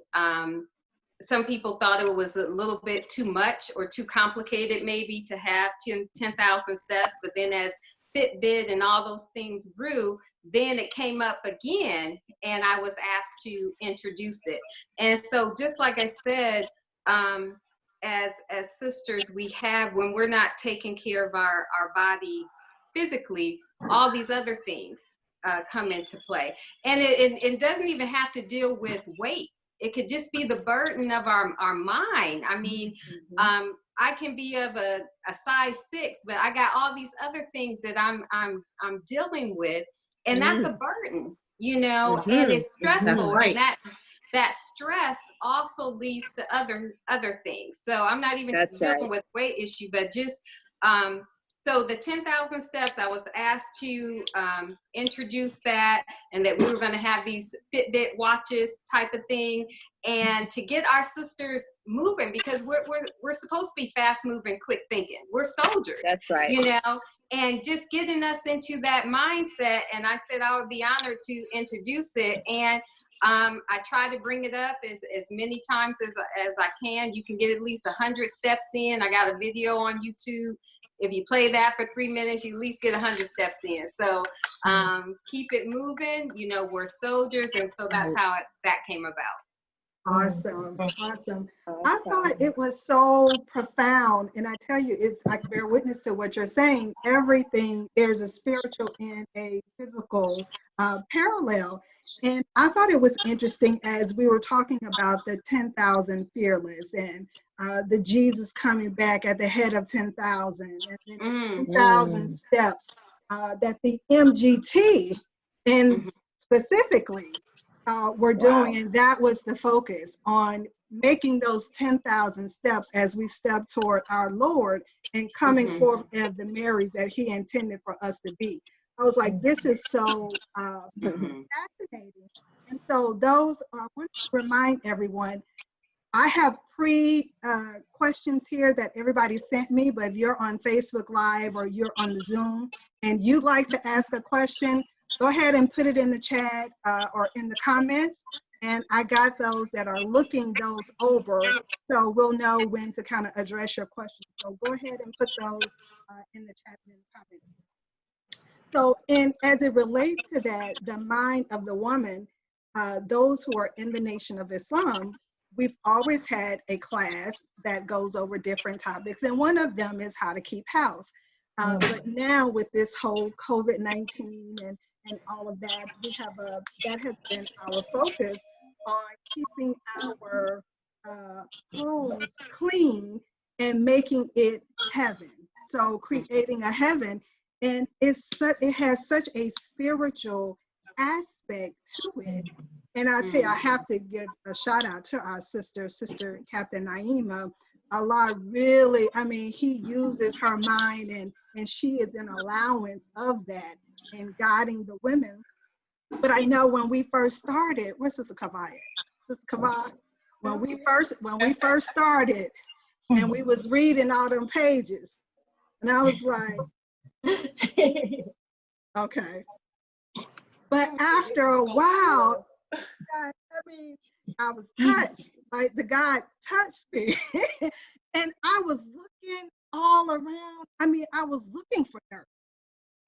some people thought it was a little bit too much or too complicated maybe to have 10,000 steps, but then as Fitbit and all those things grew, then it came up again and I was asked to introduce it. And so just like I said, as sisters, we have, when we're not taking care of our body physically, all these other things come into play. And it doesn't even have to deal with weight. It could just be the burden of our mind. I mean, I can be of a size 6, but I got all these other things that I'm dealing with, and that's a burden, you know, and it's stressful, and that stress also leads to other things. So I'm not even dealing with weight issue, but just so the 10,000 steps, I was asked to introduce that, and that we were going to have these Fitbit watches type of thing, and to get our sisters moving, because we're supposed to be fast moving, quick thinking. We're soldiers. That's right. You know, and just getting us into that mindset. And I said I would be honored to introduce it, and I try to bring it up as many times as I can. You can get at least 100 steps in. I got a video on YouTube. If you play that for 3 minutes, you at least get 100 steps in. So keep it moving. You know, we're soldiers, and so that's how that came about. Awesome, awesome. I thought it was so profound, and I tell you, it's like bear witness to what you're saying. Everything, there's a spiritual and a physical parallel. And I thought it was interesting as we were talking about the 10,000 fearless and the Jesus coming back at the head of 10,000 and then 10,000 steps that the MGT and specifically were doing. And that was the focus on making those 10,000 steps as we step toward our Lord and coming forth as the Marys that he intended for us to be. I was like, this is so fascinating. And so those, I want to remind everyone, I have questions here that everybody sent me, but if you're on Facebook Live or you're on the Zoom and you'd like to ask a question, go ahead and put it in the chat or in the comments. And I got those that are looking those over, so we'll know when to kind of address your questions. So go ahead and put those in the chat and in the comments. So, and as it relates to that, the mind of the woman, those who are in the Nation of Islam, we've always had a class that goes over different topics, and one of them is how to keep house. But now with this whole COVID-19 and all of that, we have that has been our focus on keeping our homes clean and making it heaven. So creating a heaven. And it has such a spiritual aspect to it. And I'll tell you, I have to give a shout out to our Sister Captain Naima. Allah really, I mean, he uses her mind and she is an allowance of that in guiding the women. But I know when we first started, where's Sister Kavaya? Sister Kavaya, when we first started and we was reading all them pages, and I was like, okay. But after a while, I mean, I was touched, like the God touched me. And I was looking all around. I mean, I was looking for dirt.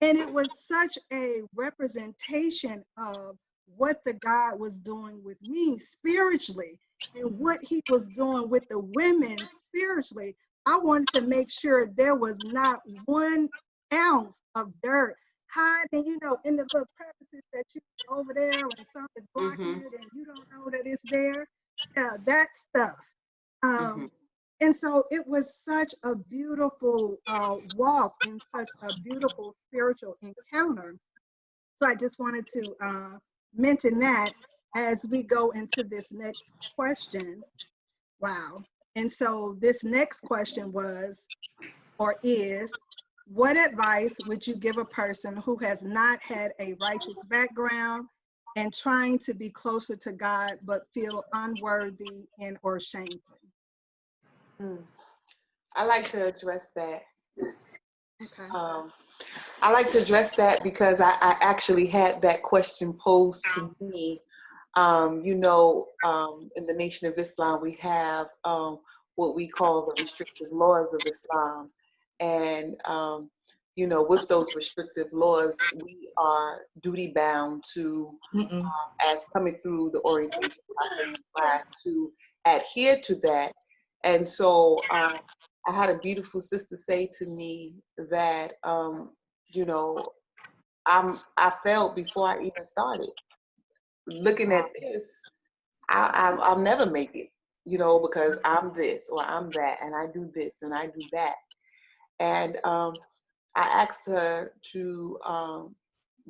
And it was such a representation of what the God was doing with me spiritually and what he was doing with the women spiritually. I wanted to make sure there was not 1 ounce of dirt hiding, you know, in the little crevices that you over there when something's blocking it and you don't know that it's there. Yeah, that stuff. And so it was such a beautiful walk and such a beautiful spiritual encounter. So I just wanted to mention that as we go into this next question. Wow. And so this next question was, or is, what advice would you give a person who has not had a righteous background and trying to be closer to God but feel unworthy and or shameful? I like to address that. Okay. I like to address that because I actually had that question posed to me. You know, in the Nation of Islam, we have what we call the restrictive laws of Islam. And, you know, with those restrictive laws, we are duty bound to, as coming through the orientation class, to adhere to that. And so I had a beautiful sister say to me that, you know, I felt before I even started. Looking at this, I'll never make it, you know, because I'm this or I'm that, and I do this and I do that. And I asked her to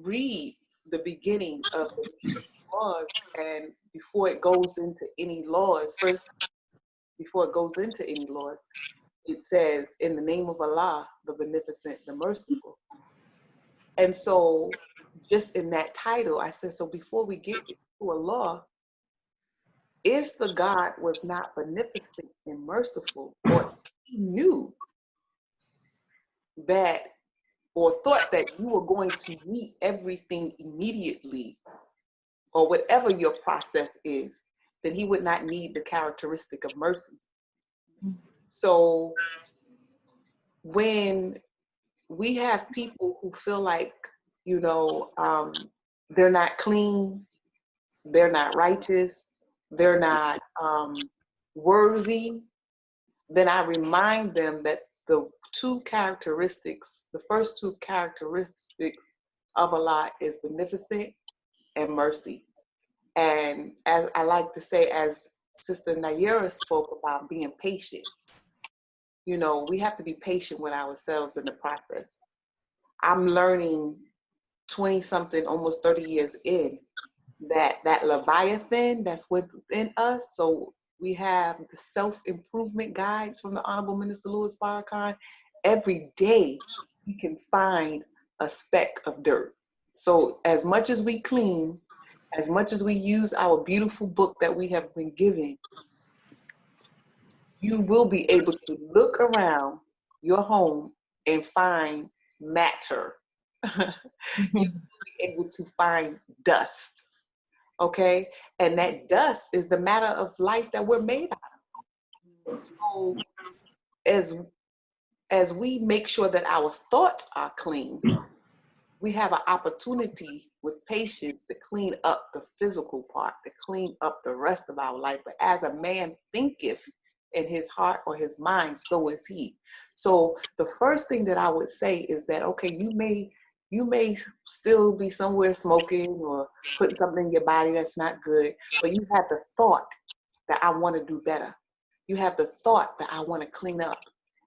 read the beginning of the laws, and before it goes into any laws, before it goes into any laws, it says, in the name of Allah, the Beneficent, the Merciful. And so just in that title, I said, so before we get to a law, if the God was not beneficent and merciful, or he knew that or thought that you were going to meet everything immediately, or whatever your process is, then he would not need the characteristic of mercy. So when we have people who feel like, you know, they're not clean, they're not righteous, they're not worthy, then I remind them that the first two characteristics of Allah is beneficent and mercy. And as I like to say, as Sister Nayera spoke about being patient, you know, we have to be patient with ourselves in the process. I'm learning 20-something, almost 30 years in, that Leviathan that's within us. So we have the self-improvement guides from the Honorable Minister Louis Farrakhan. Every day we can find a speck of dirt. So as much as we clean, as much as we use our beautiful book that we have been given, you will be able to look around your home and find matter. You will be able to find dust. Okay, and that dust is the matter of life that we're made out of. So as we make sure that our thoughts are clean, we have an opportunity with patience to clean up the physical part, to clean up the rest of our life. But as a man thinketh in his heart or his mind, so is he. So the first thing that I would say is that, okay, you may still be somewhere smoking or putting something in your body that's not good, but you have the thought that I want to do better. You have the thought that I want to clean up.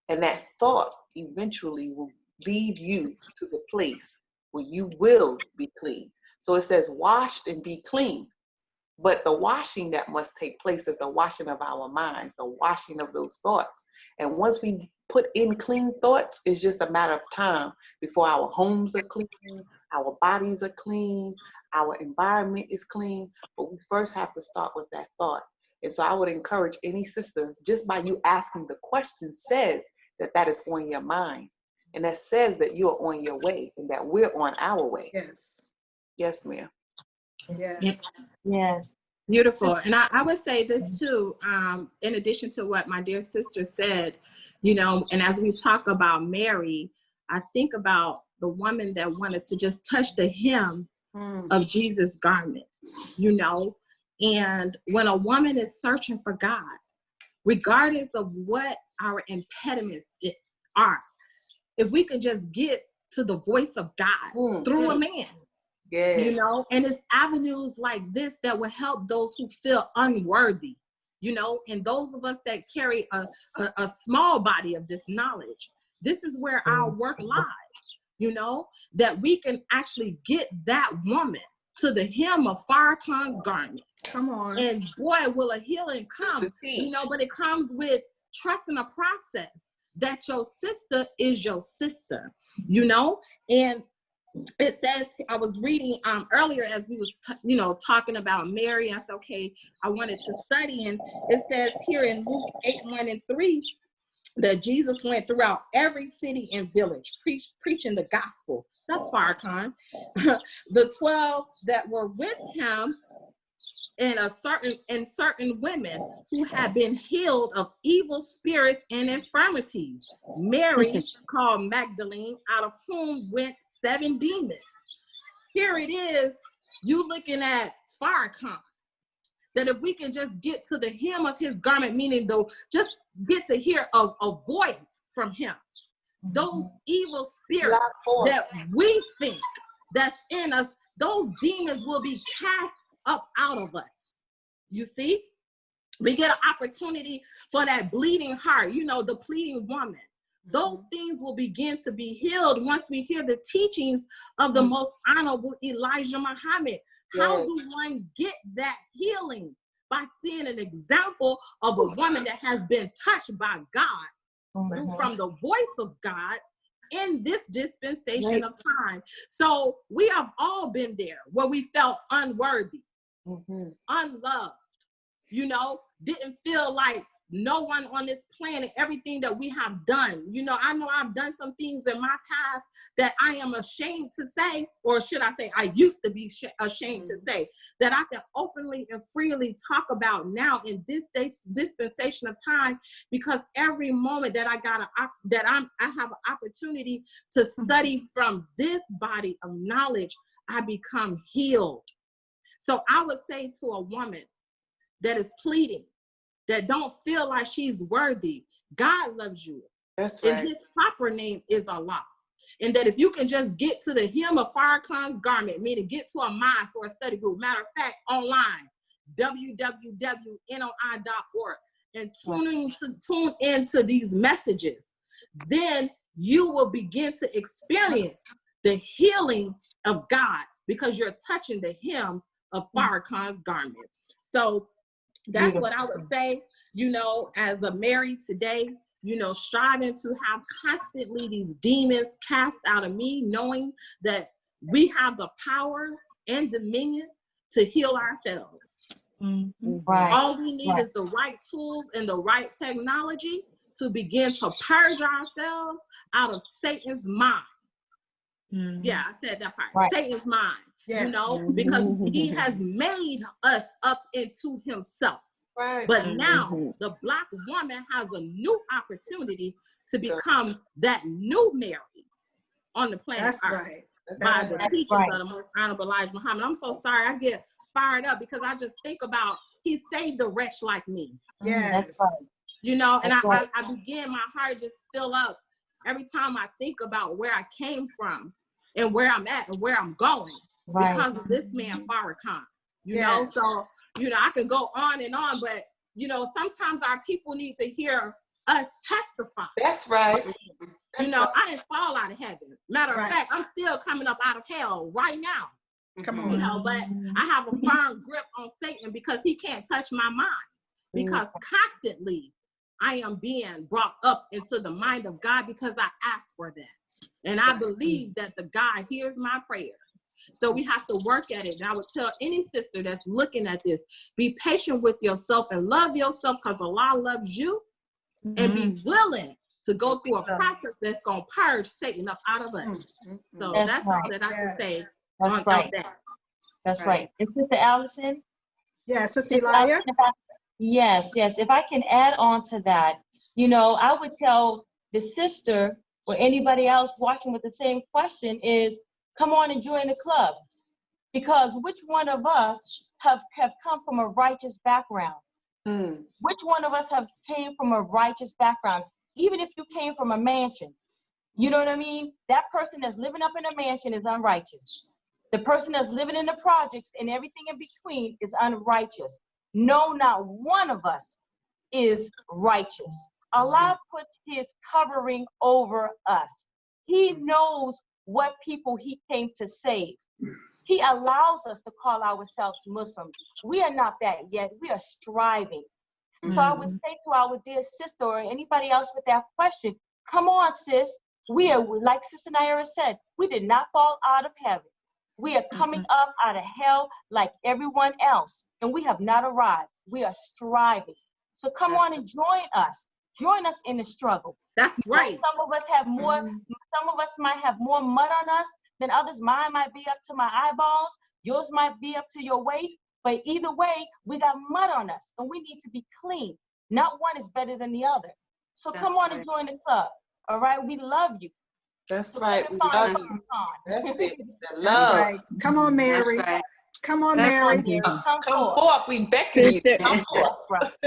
And that thought eventually will lead you to the place where you will be clean. So it says washed and be clean. But the washing that must take place is the washing of our minds, the washing of those thoughts. And once we put in clean thoughts, it's just a matter of time before our homes are clean, our bodies are clean, our environment is clean. But we first have to start with that thought. And so I would encourage any sister, just by you asking the question, says that is on your mind. And that says that you're on your way and that we're on our way. Yes. Yes, ma'am. Yes. Yes. Beautiful. And I would say this too, in addition to what my dear sister said, You know, and as we talk about Mary, I think about the woman that wanted to just touch the hem of Jesus' garment, you know. And when a woman is searching for God, regardless of what our impediments are, if we could just get to the voice of God through a man, you know, and it's avenues like this that will help those who feel unworthy, you know, and those of us that carry a small body of this knowledge. This is where our work lies, you know, that we can actually get that woman to the hem of Farrakhan's garment. Come on. And boy, will a healing come, you know, but it comes with trusting a process that your sister is your sister, you know. And it says, I was reading earlier as we was you know, talking about Mary. I said, okay, I wanted to study, and it says here in Luke 8:1-3 that Jesus went throughout every city and village preaching the gospel. That's Farrakhan. The 12 that were with him, and certain women who had been healed of evil spirits and infirmities. Mary, called Magdalene, out of whom went 7 demons. Here it is, you looking at Farrakhan, that if we can just get to the hem of his garment, meaning though, just get to hear a voice from him, those evil spirits that we think that's in us, those demons will be cast up out of us. You see, we get an opportunity for that bleeding heart, you know, the pleading woman. Those things will begin to be healed once we hear the teachings of the most honorable Elijah Muhammad. How do one get that healing? By seeing an example of a woman that has been touched by God, from the voice of God in this dispensation of time. So we have all been there where we felt unworthy, unloved, you know, didn't feel like no one on this planet, everything that we have done. You know I've done some things in my past that I am ashamed to say, or should I say I used to be ashamed to say, that I can openly and freely talk about now in this dispensation of time, because every moment that I have an opportunity to study from this body of knowledge, I become healed. So I would say to a woman that is pleading, that don't feel like she's worthy, God loves you. That's right. And his proper name is Allah. And that if you can just get to the hem of Farrakhan's garment, meaning get to a mosque or a study group, matter of fact, online, www.noi.org, and tune into these messages, then you will begin to experience the healing of God, because you're touching the hem of Farrakhan's garment. So that's what I would say, you know, as a Mary today, you know, striving to have constantly these demons cast out of me, knowing that we have the power and dominion to heal ourselves. Right. All we need is the right tools and the right technology to begin to purge ourselves out of Satan's mind. Yeah, I said that part. Satan's mind. You know, because he has made us up into himself. But now the Black woman has a new opportunity to become that new Mary on the planet Earth. By the teachings of the most honorable Elijah Muhammad. I'm so sorry, I get fired up because I just think about he saved a wretch like me. You know, and I begin, my heart just fill up every time I think about where I came from and where I'm at and where I'm going. Because of this man Farrakhan, you know. So, you know, I could go on and on, but you know, sometimes our people need to hear us testify. That's right. You know, I didn't fall out of heaven. Matter of fact, I'm still coming up out of hell right now. Come on. You know, but I have a firm grip on Satan because he can't touch my mind. Because constantly I am being brought up into the mind of God because I asked for that. And I believe that the God hears my prayers. So we have to work at it. And I would tell any sister that's looking at this, be patient with yourself and love yourself, because Allah loves you, and be willing to go through a process that's going to purge Satan up out of us. So that's all that I can say. That's right. That's right. And Sister Allison? Yes, Sister Elia? Yes. If I can add on to that, You know, I would tell the sister or anybody else watching with the same question is, come on and join the club. Because which one of us have come from a righteous background? Which one of us have came from a righteous background? Even if you came from a mansion, you know what I mean? That person that's living up in a mansion is unrighteous. The person that's living in the projects and everything in between is unrighteous. No, not one of us is righteous. Allah puts his covering over us. He knows what people he came to save. He allows us to call ourselves Muslims. We are not that yet. We are striving. So I would say to our dear sister or anybody else with that question, come on, sis. We are, like Sister Naira said, we did not fall out of heaven. We are coming up out of hell like everyone else, and we have not arrived. We are striving. So come on and join us. Join us in the struggle. That's right. Some of us have more, some of us might have more mud on us than others. Mine might be up to my eyeballs. Yours might be up to your waist. But either way, we got mud on us, and we need to be clean. Not one is better than the other. So come on and join the club. All right, we love you. That's So right. We love you. That's it. The love. Right. Come on, Mary. Right. Come on, That's Mary. right. Come forth. We beckon you. Come forth.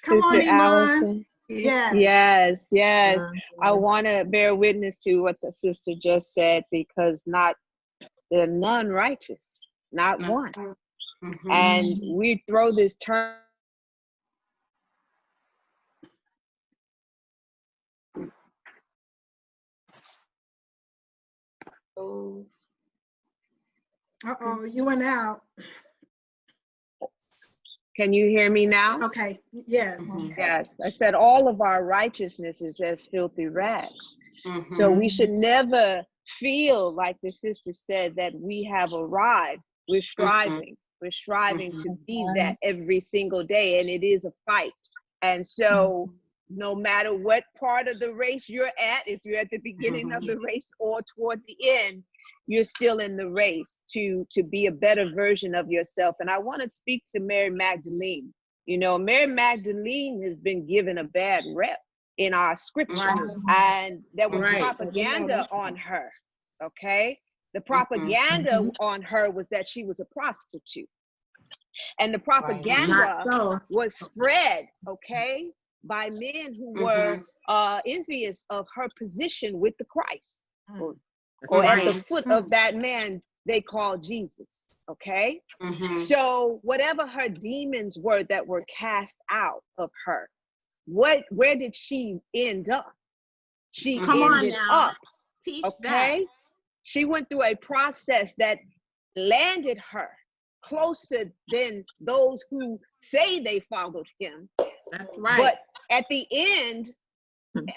Come on, Sister Iman. Allison. Yes. Yes. I want to bear witness to what the sister just said, because there are none righteous, not one. And we throw this term. Uh-oh, you went out. Can you hear me now? Okay, yes. Yes, I said all of our righteousness is as filthy rags. So we should never feel, like the sister said, that we have arrived. We're striving. We're striving to be that every single day, and it is a fight. And so no matter what part of the race you're at, if you're at the beginning of the race or toward the end, you're still in the race to be a better version of yourself. And I want to speak to Mary Magdalene. You know, Mary Magdalene has been given a bad rep in our scriptures, and there was propaganda on her, okay? The propaganda on her was that she was a prostitute. And the propaganda was spread, okay, by men who were envious of her position with the Christ. Or at the foot of that man they called Jesus, okay? So whatever her demons were that were cast out of her, where did she end up? She ended up, okay? She went through a process that landed her closer than those who say they followed him. That's right. But at the end,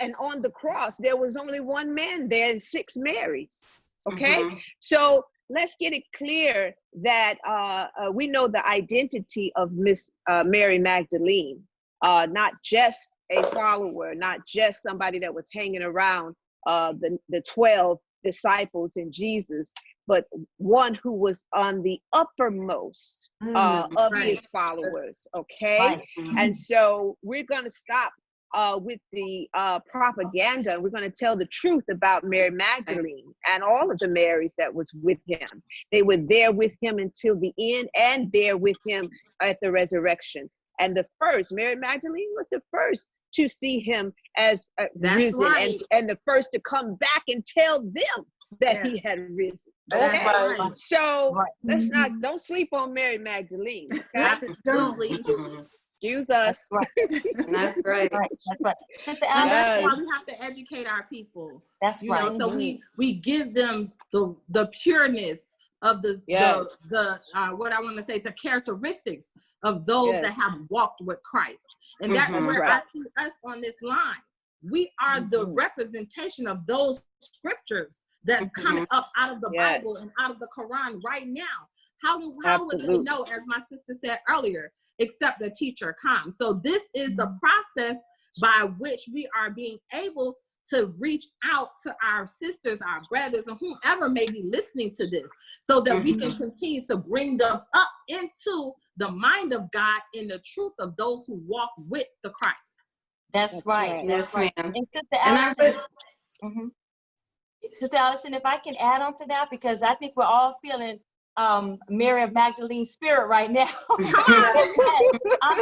and on the cross, there was only one man there and 6 Marys. Okay, so let's get it clear that we know the identity of Miss Mary Magdalene, not just a follower, not just somebody that was hanging around the 12 disciples in Jesus, but one who was on the uppermost of his followers. Okay, and so we're going to stop with the propaganda. We're going to tell the truth about Mary Magdalene and all of the Marys that was with him. They were there with him until the end, and there with him at the resurrection. And the first, Mary Magdalene was the first to see him as risen, and the first to come back and tell them that he had risen. That's right. So let's don't sleep on Mary Magdalene. Okay? Absolutely. Excuse us. That's right. That's right. Sister And Alice, that's why we have to educate our people. That's right. So we give them the pureness of the what I want to say, the characteristics of those that have walked with Christ. And that's where I see us on this line. We are the representation of those scriptures that's coming up out of the Bible and out of the Quran right now. How would they know, as my sister said earlier, except the teacher comes? So this is the process by which we are being able to reach out to our sisters, our brothers, and whomever may be listening to this, so that we can continue to bring them up into the mind of God in the truth of those who walk with the Christ. That's right. Yes, ma'am. And Sister And I Allison, would, Sister Allison, if I can add on to that, because I think we're all feeling Mary Magdalene spirit right now. I'm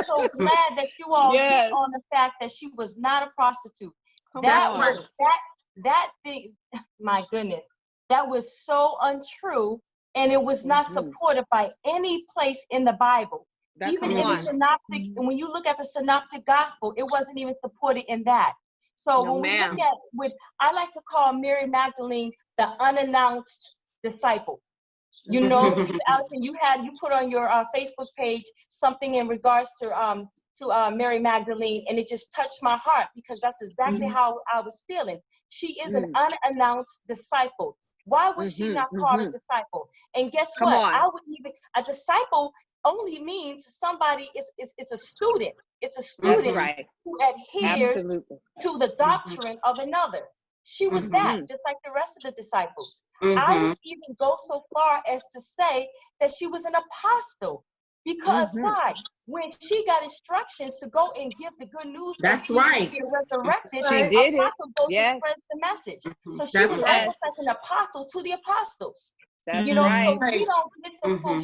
so glad that you all hit on the fact that she was not a prostitute. That thing, my goodness, that was so untrue, and it was not supported by any place in the Bible. Even in the synoptic, and when you look at the synoptic gospel, it wasn't even supported in that. So when we look at what I like to call Mary Magdalene, the unannounced disciple. You know, Allison, you put on your Facebook page something in regards to Mary Magdalene, and it just touched my heart because that's exactly how I was feeling. She is an unannounced disciple. Why was she not called a disciple? And guess what? I wouldn't even, a disciple only means somebody is a student. It's a student who adheres to the doctrine of another. She was that, just like the rest of the disciples. I would even go so far as to say that she was an apostle. Because why? When she got instructions to go and give the good news of Jesus being resurrected, apostle goes to spread the message. So she was almost like an apostle to the apostles. You know, so we don't get the full,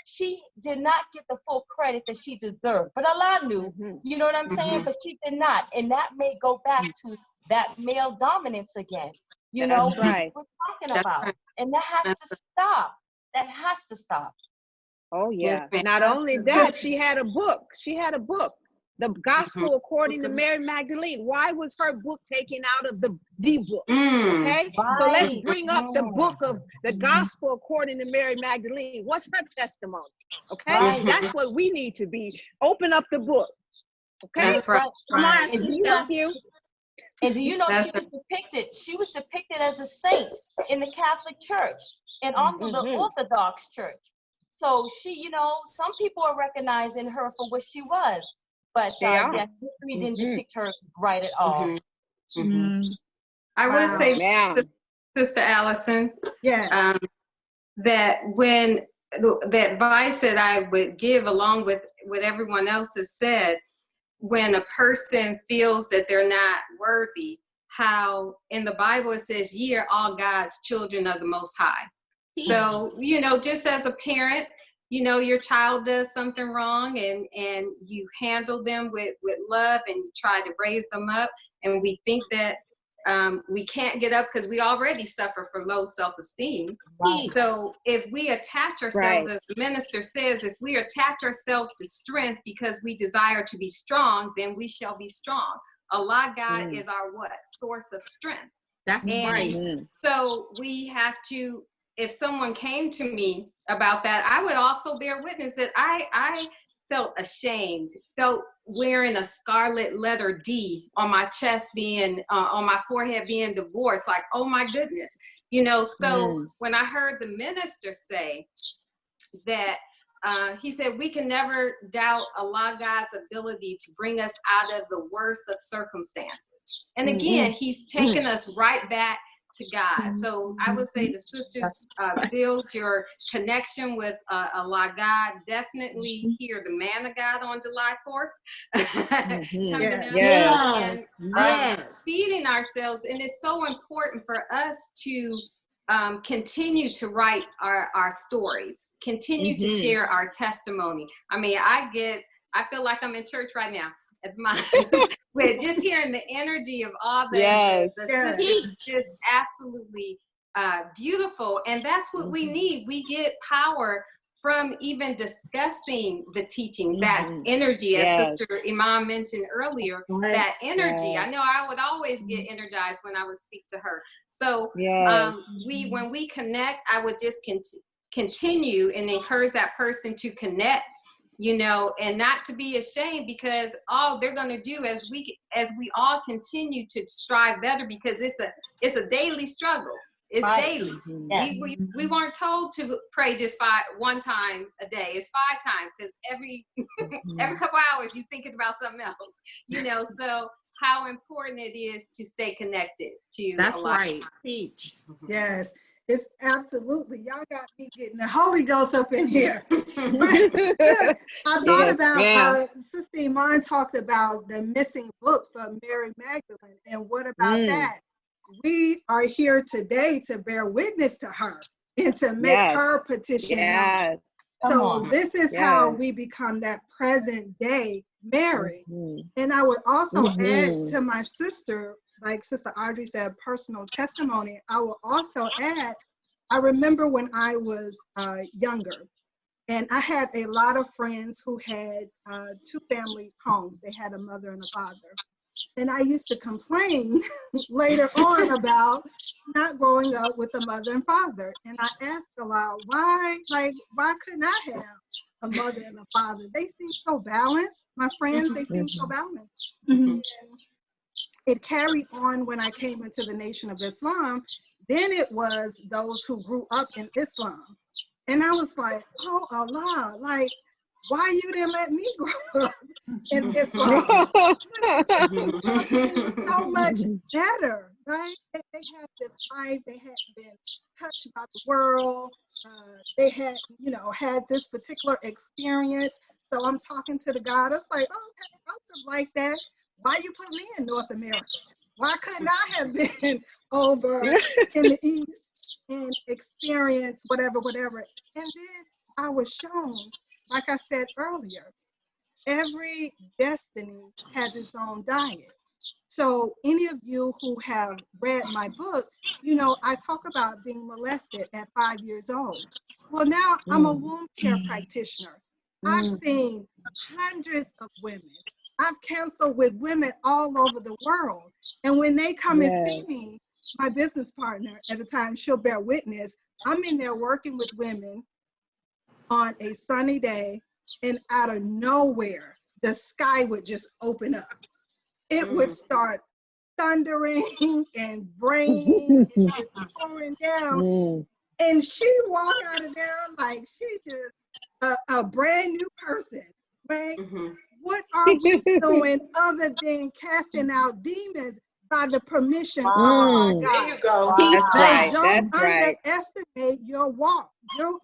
she did not get the full credit that she deserved. But Allah knew, you know what I'm saying? But she did not. And that may go back to that male dominance again. You know, we're talking about. And that has to stop. That has to stop. Oh yeah. Not only that, she had a book. The Gospel according to Mary Magdalene. Why was her book taken out of the book? Okay, so let's bring up the book of the Gospel according to Mary Magdalene. What's her testimony? Okay, that's what we need to be. Open up the book. Okay, that's right. Come on, And do you know she was depicted as a saint in the Catholic Church and also the Orthodox Church. So she, you know, some people are recognizing her for what she was, but history didn't depict her right at all. I would say, Sister Allison, that when the advice that I would give, along with what everyone else has said, when a person feels that they're not worthy, how in the Bible it says, "Ye are all God's children of the Most High." So, you know, just as a parent, you know, your child does something wrong and you handle them with love and you try to raise them up. And we think that we can't get up because we already suffer from low self-esteem. So if we attach ourselves, as the minister says, if we attach ourselves to strength because we desire to be strong, then we shall be strong. Allah God is our what? Source of strength. That's right. So we have to, if someone came to me about that, I would also bear witness that I felt ashamed, felt wearing a scarlet letter D on my chest being, on my forehead being divorced, like, oh my goodness. You know, so when I heard the minister say that, he said, we can never doubt Allah God's ability to bring us out of the worst of circumstances. And again, he's taken us right back to God. So I would say the sisters, build your connection with Allah God. Definitely hear the man of God on July 4th. Coming up and feeding ourselves. And it's so important for us to continue to write our stories, continue to share our testimony. I mean, I feel like I'm in church right now. With just hearing the energy of all the sisters, just absolutely beautiful. And that's what we need. We get power from even discussing the teachings. That's energy, as Sister Imam mentioned earlier, that energy. I know I would always get energized when I would speak to her. So when we connect, I would just continue and encourage that person to connect, you know, and not to be ashamed, because all they're going to do as we all continue to strive better, because it's a daily struggle. It's daily. We weren't told to pray just one time a day. It's 5 times, because every couple hours you're thinking about something else, you know. So how important it is to stay connected to Allah. That's right. Teach. Yes. It's absolutely, y'all got me getting the Holy Ghost up in here. I thought about, Sister Iman talked about the missing books of Mary Magdalene. And what about that? We are here today to bear witness to her and to make her petition known. So this is how we become that present day Mary. And I would also add to my sister, like Sister Audrey said, personal testimony. I will also add, I remember when I was younger, and I had a lot of friends who had 2 family homes. They had a mother and a father. And I used to complain later on about not growing up with a mother and father. And I asked aloud, why couldn't I have a mother and a father? They seem so balanced. My friends, they seem so balanced. And it carried on when I came into the Nation of Islam. Then it was those who grew up in Islam. And I was like, oh, Allah, like, why you didn't let me grow up in Islam? So much better, right? They had this life, they had been touched by the world, they had, had this particular experience. So I'm talking to the God, I was like, oh, okay, I would like that. Why you put me in North America? Why couldn't I have been over in the East and experience whatever? And then I was shown, like I said earlier, every destiny has its own diet. So any of you who have read my book, I talk about being molested at 5 years old. Well, now I'm a womb care practitioner. I've seen hundreds of women. I've counseled with women all over the world. And when they come and see me, my business partner at the time, she'll bear witness, I'm in there working with women on a sunny day, and out of nowhere, the sky would just open up. It would start thundering and raining and pouring down. And she walked out of there like she just a brand new person, right? What are we doing other than casting out demons by the permission of our God? There you go. That's right. Don't underestimate your walk. Your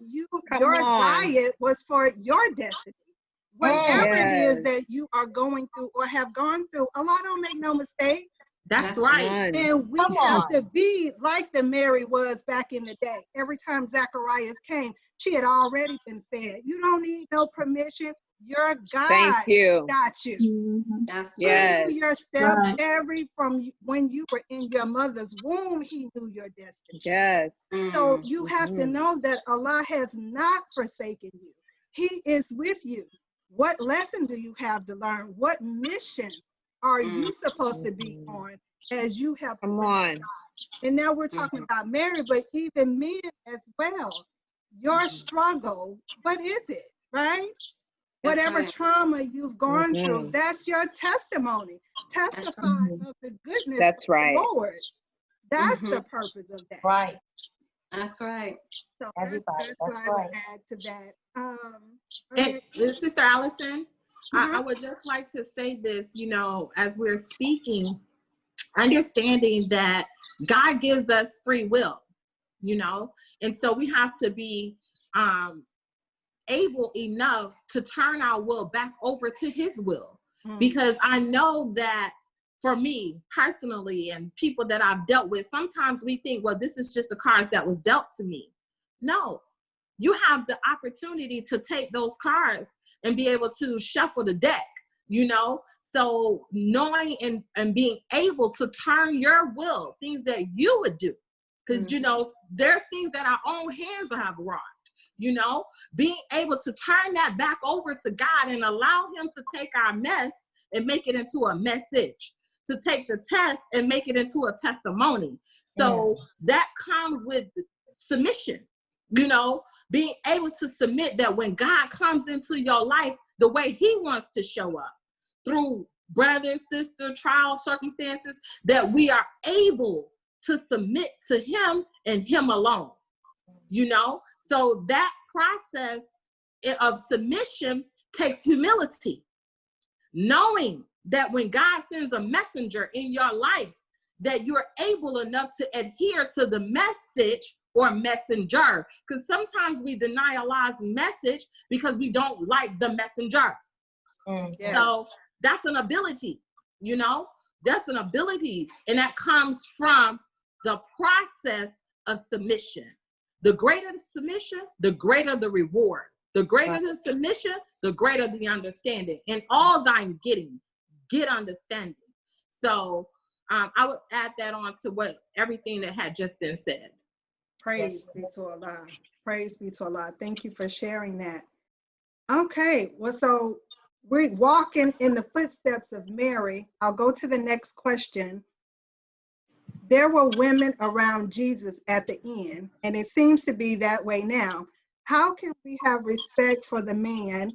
diet was for your destiny. Whatever it is that you are going through or have gone through, Allah don't make no mistakes. That's right. And we have to be like the Mary was back in the day. Every time Zacharias came, she had already been fed. You don't need no permission. Your God got you. That's He knew your steps from when you were in your mother's womb. He knew your destiny. So you have to know that Allah has not forsaken you. He is with you. What lesson do you have to learn? What mission are you supposed to be on as you have come on? And now we're talking about Mary, but even men as well. Your struggle, what is it, right? Whatever trauma you've gone through, that's your testimony. Testify of the goodness of the Lord. That's the purpose of that. Right. That's right. So that's what I would add to that. And Sister Allison, I would just like to say this, as we're speaking, understanding that God gives us free will, and so we have to be able enough to turn our will back over to his will. Because I know that for me personally and people that I've dealt with, sometimes we think, well, this is just the cards that was dealt to me. No, you have the opportunity to take those cards and be able to shuffle the deck, so knowing and being able to turn your will, things that you would do, because there's things that our own hands have wrought. Being able to turn that back over to God and allow him to take our mess and make it into a message, to take the test and make it into a testimony. So that comes with submission, being able to submit that when God comes into your life the way he wants to show up through brother, sister, trial, circumstances, that we are able to submit to him and him alone. So that process of submission takes humility, knowing that when God sends a messenger in your life, that you're able enough to adhere to the message or messenger, because sometimes we deny Allah's message because we don't like the messenger. Yes. So that's an ability, you know, that's an ability. And that comes from the process of submission. The greater the submission, the greater the reward. The greater the submission, the greater the understanding. And all thine getting, get understanding. So I would add that on to what everything that had just been said. Praise be to Allah. Praise be to Allah. Thank you for sharing that. Okay, well, so we're walking in the footsteps of Mary. I'll go to the next question. There were women around Jesus at the end, and it seems to be that way now. How can we have respect for the man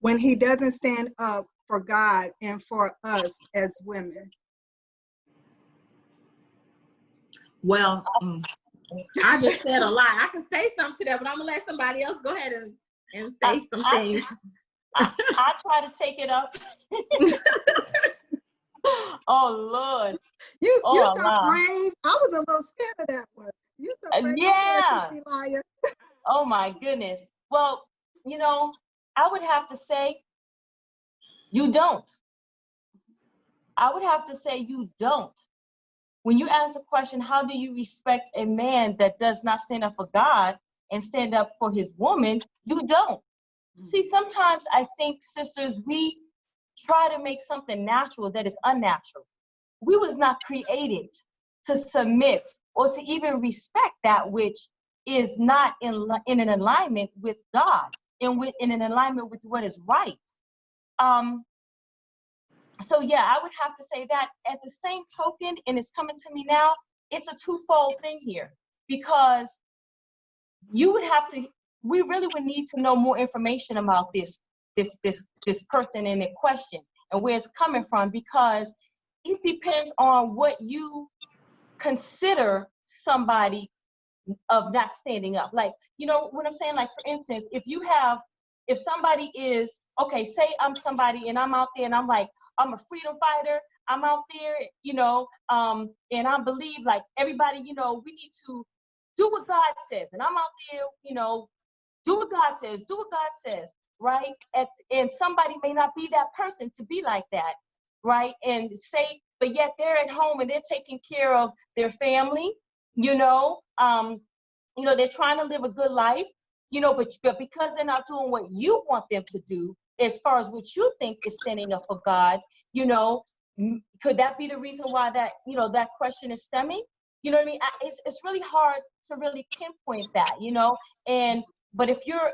when he doesn't stand up for God and for us as women? Well, I just said a lot. I can say something to that, but I'm gonna let somebody else go ahead and say some things. I try to take it up. Oh Lord. You so Allah. brave. I was a little scared of that one. You so brave. Yeah. Go ahead, Liar. Oh my goodness. Well, you know, I would have to say you don't. I would have to say you don't. When you ask the question, how do you respect a man that does not stand up for God and stand up for his woman? You don't. See, sometimes I think, sisters, we try to make something natural that is unnatural. We was not created to submit or to even respect that which is not in an alignment with God and in an alignment with what is right. So yeah, I would have to say that. At the same token, and it's coming to me now, it's a twofold thing here, because you would have to, we really would need to know more information about this person in the question and where it's coming from, because it depends on what you consider somebody of not standing up. Like, you know what I'm saying? Like, for instance, if somebody is, okay, say I'm somebody and I'm out there and I'm like, I'm a freedom fighter, I'm out there, you know, and I believe like everybody, you know, we need to do what God says. And I'm out there, you know, do what God says, do what God says, right? And somebody may not be that person to be like that, right? And say, but yet they're at home and they're taking care of their family, you know, they're trying to live a good life, you know, but because they're not doing what you want them to do, as far as what you think is standing up for God, you know, could that be the reason why that, you know, that question is stemming? You know what I mean? It's really hard to really pinpoint that, you know, but if you're,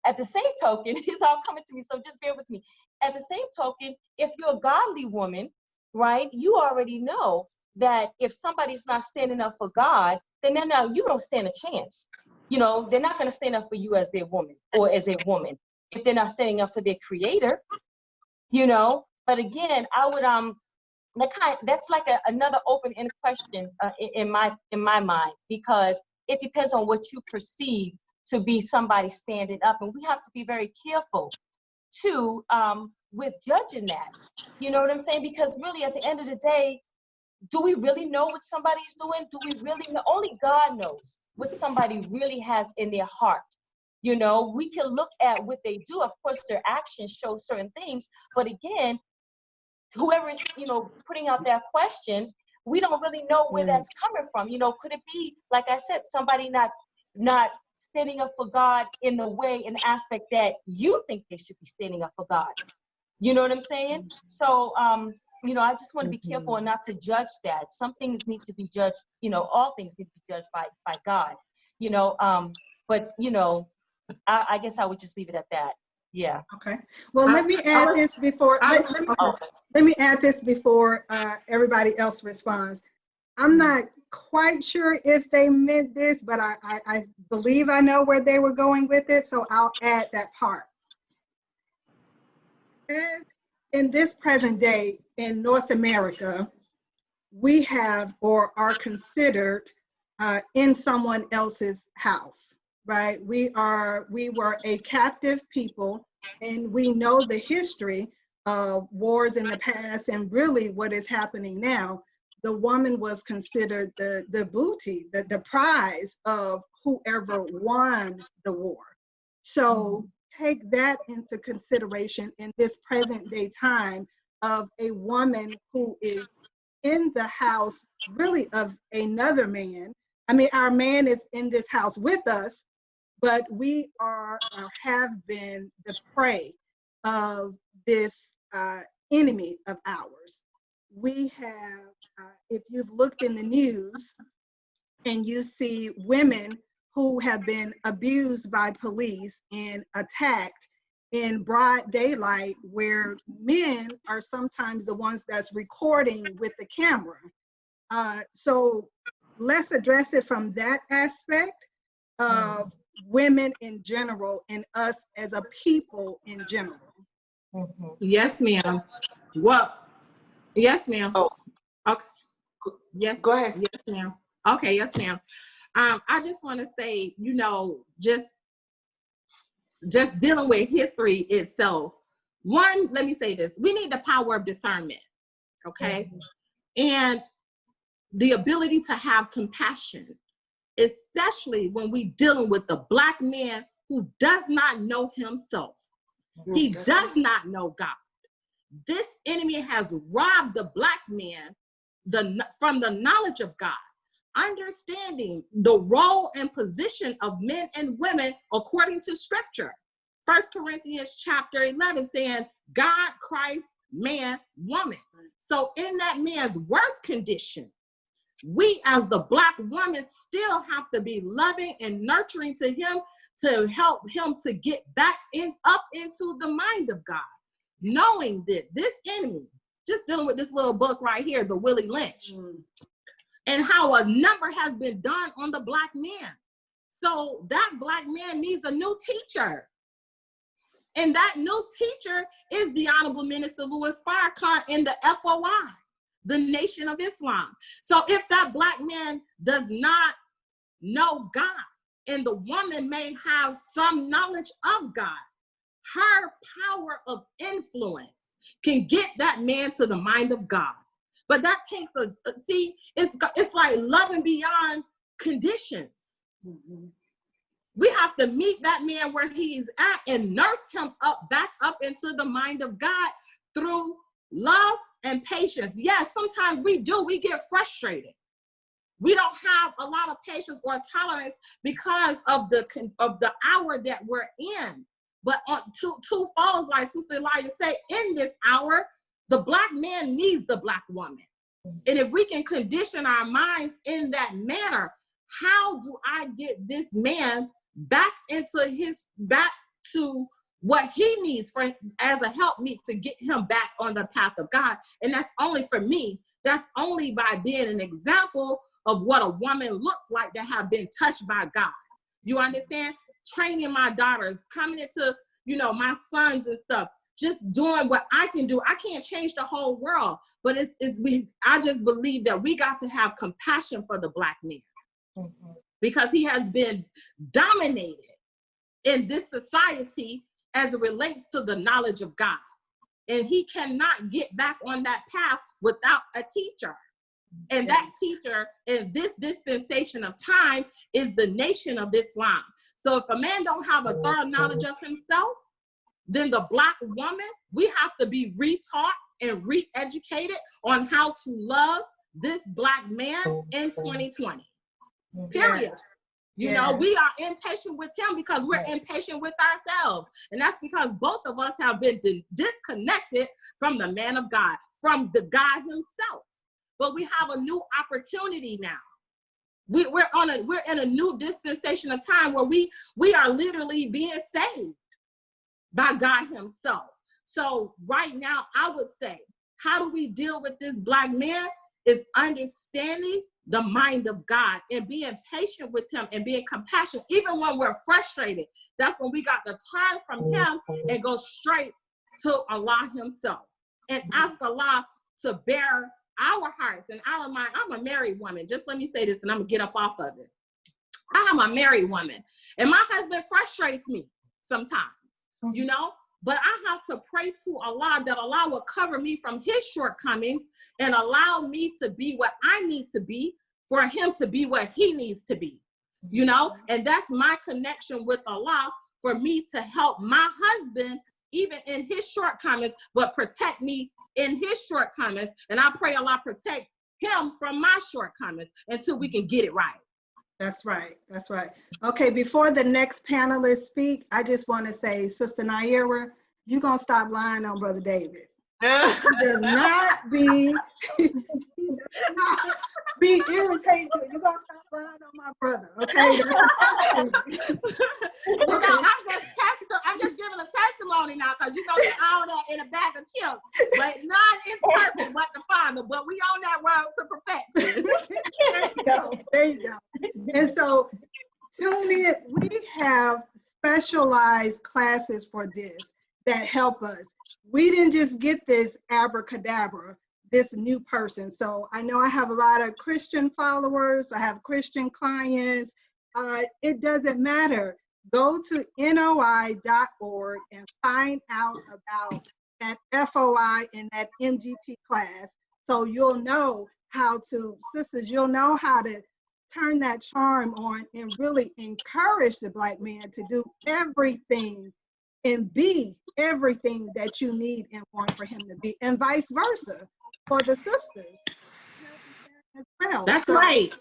at the same token, it's all coming to me, so just bear with me. At the same token, if you're a godly woman, right, you already know that if somebody's not standing up for God, then you don't stand a chance. You know, they're not going to stand up for you as their woman or as a woman if they're not standing up for their creator, you know. But again, I would, that's like another open-ended question in my mind, because it depends on what you perceive to be somebody standing up, and we have to be very careful too with judging that. You know what I'm saying? Because really, at the end of the day, do we really know what somebody's doing? Do we really know? Only God knows what somebody really has in their heart. You know, we can look at what they do. Of course, their actions show certain things, but again, whoever is, you know, putting out that question, we don't really know where that's coming from. You know, could it be, like I said, somebody not standing up for God in the way, in the aspect that you think they should be standing up for God? You know what I'm saying? So, you know, I just want to be careful and not to judge that. Some things need to be judged, you know, all things need to be judged by God, you know, but, you know, I guess I would just leave it at that. Yeah. Okay. Well, let me add this before. Let me add this before everybody else responds. I'm not quite sure if they meant this, but I believe I know where they were going with it, so I'll add that part. As in this present day in North America, we have or are considered in someone else's house, right? We were a captive people, and we know the history of wars in the past and really what is happening now. the woman was considered the booty, the prize of whoever won the war. So take that into consideration in this present day time of a woman who is in the house really of another man. I mean, our man is in this house with us, but we are or have been the prey of this enemy of ours. We have, if you've looked in the news and you see women who have been abused by police and attacked in broad daylight, where men are sometimes the ones that's recording with the camera. So let's address it from that aspect of women in general and us as a people in general. Yes, ma'am. Well, yes, ma'am. Oh. Okay. Yes. Go ahead. Yes, ma'am. Okay, yes, ma'am. I just want to say, you know, just dealing with history itself. One, let me say this. We need the power of discernment, okay? And the ability to have compassion, especially when we dealing with the Black man who does not know himself. He does not know God. This enemy has robbed the Black man from the knowledge of God, understanding the role and position of men and women according to scripture. 1 Corinthians chapter 11 saying God, Christ, man, woman. So in that man's worst condition, we as the Black woman still have to be loving and nurturing to him to help him to get back up into the mind of God, knowing that this enemy, just dealing with this little book right here, the Willie Lynch, and how a number has been done on the Black man. So that Black man needs a new teacher. And that new teacher is the Honorable Minister Louis Farrakhan in the FOI, the Nation of Islam. So if that Black man does not know God, and the woman may have some knowledge of God, her power of influence can get that man to the mind of God. But that takes us, see, it's like loving beyond conditions. We have to meet that man where he's at and nurse him back up into the mind of God through love and patience. Yes, sometimes we get frustrated. We don't have a lot of patience or tolerance because of the hour that we're in. But on two folds, like Sister Elijah said, in this hour, the Black man needs the Black woman. And if we can condition our minds in that manner, how do I get this man back to what he needs as a helpmeet to get him back on the path of God? And that's only for me. That's only by being an example of what a woman looks like that have been touched by God. You understand? Training my daughters, coming into, my sons and stuff, just doing what I can do. I can't change the whole world, but I just believe that we got to have compassion for the Black man because he has been dominated in this society as it relates to the knowledge of God. And he cannot get back on that path without a teacher. And that teacher in this dispensation of time is the Nation of Islam. So if a man don't have a thorough knowledge of himself, then the Black woman, we have to be retaught and re-educated on how to love this Black man in 2020. Period. We are impatient with him because we're impatient with ourselves. And that's because both of us have been disconnected from the man of God, from the God himself. But we have a new opportunity now. We're in a new dispensation of time where we are literally being saved by God himself. So right now, I would say, how do we deal with this Black man? Is understanding the mind of God and being patient with him and being compassionate. Even when we're frustrated, that's when we got to turn from him and go straight to Allah himself and ask Allah to bear our hearts and our mind. I'm a married woman. Just let me say this and I'm gonna get up off of it. I am a married woman and my husband frustrates me sometimes, but I have to pray to Allah that Allah will cover me from his shortcomings and allow me to be what I need to be for him to be what he needs to be, you know? And that's my connection with Allah for me to help my husband, even in his shortcomings, but protect me in his shortcomings. And I pray Allah protect him from my shortcomings until we can get it right. That's right. That's right. Okay, before the next panelists speak, I just want to say, Sister Naira, you're going to stop lying on Brother David. He does not be, he does not be irritated. You're going to stop lying on my brother, okay? You know, I'm just giving a testimony now, because you know there's all that in a bag of chips. But none is perfect but the Father. But we on that road to perfection. There you go. There you go. And so tune in. We have specialized classes for this that help us. We didn't just get this abracadabra, this new person. So I know I have a lot of Christian followers. I have Christian clients. It doesn't matter. Go to NOI.org and find out about that FOI and that MGT class. So you'll know how to, sisters, you'll know how to turn that charm on and really encourage the Black man to do everything and be everything that you need and want for him to be, and vice versa for the sisters as well. That's right.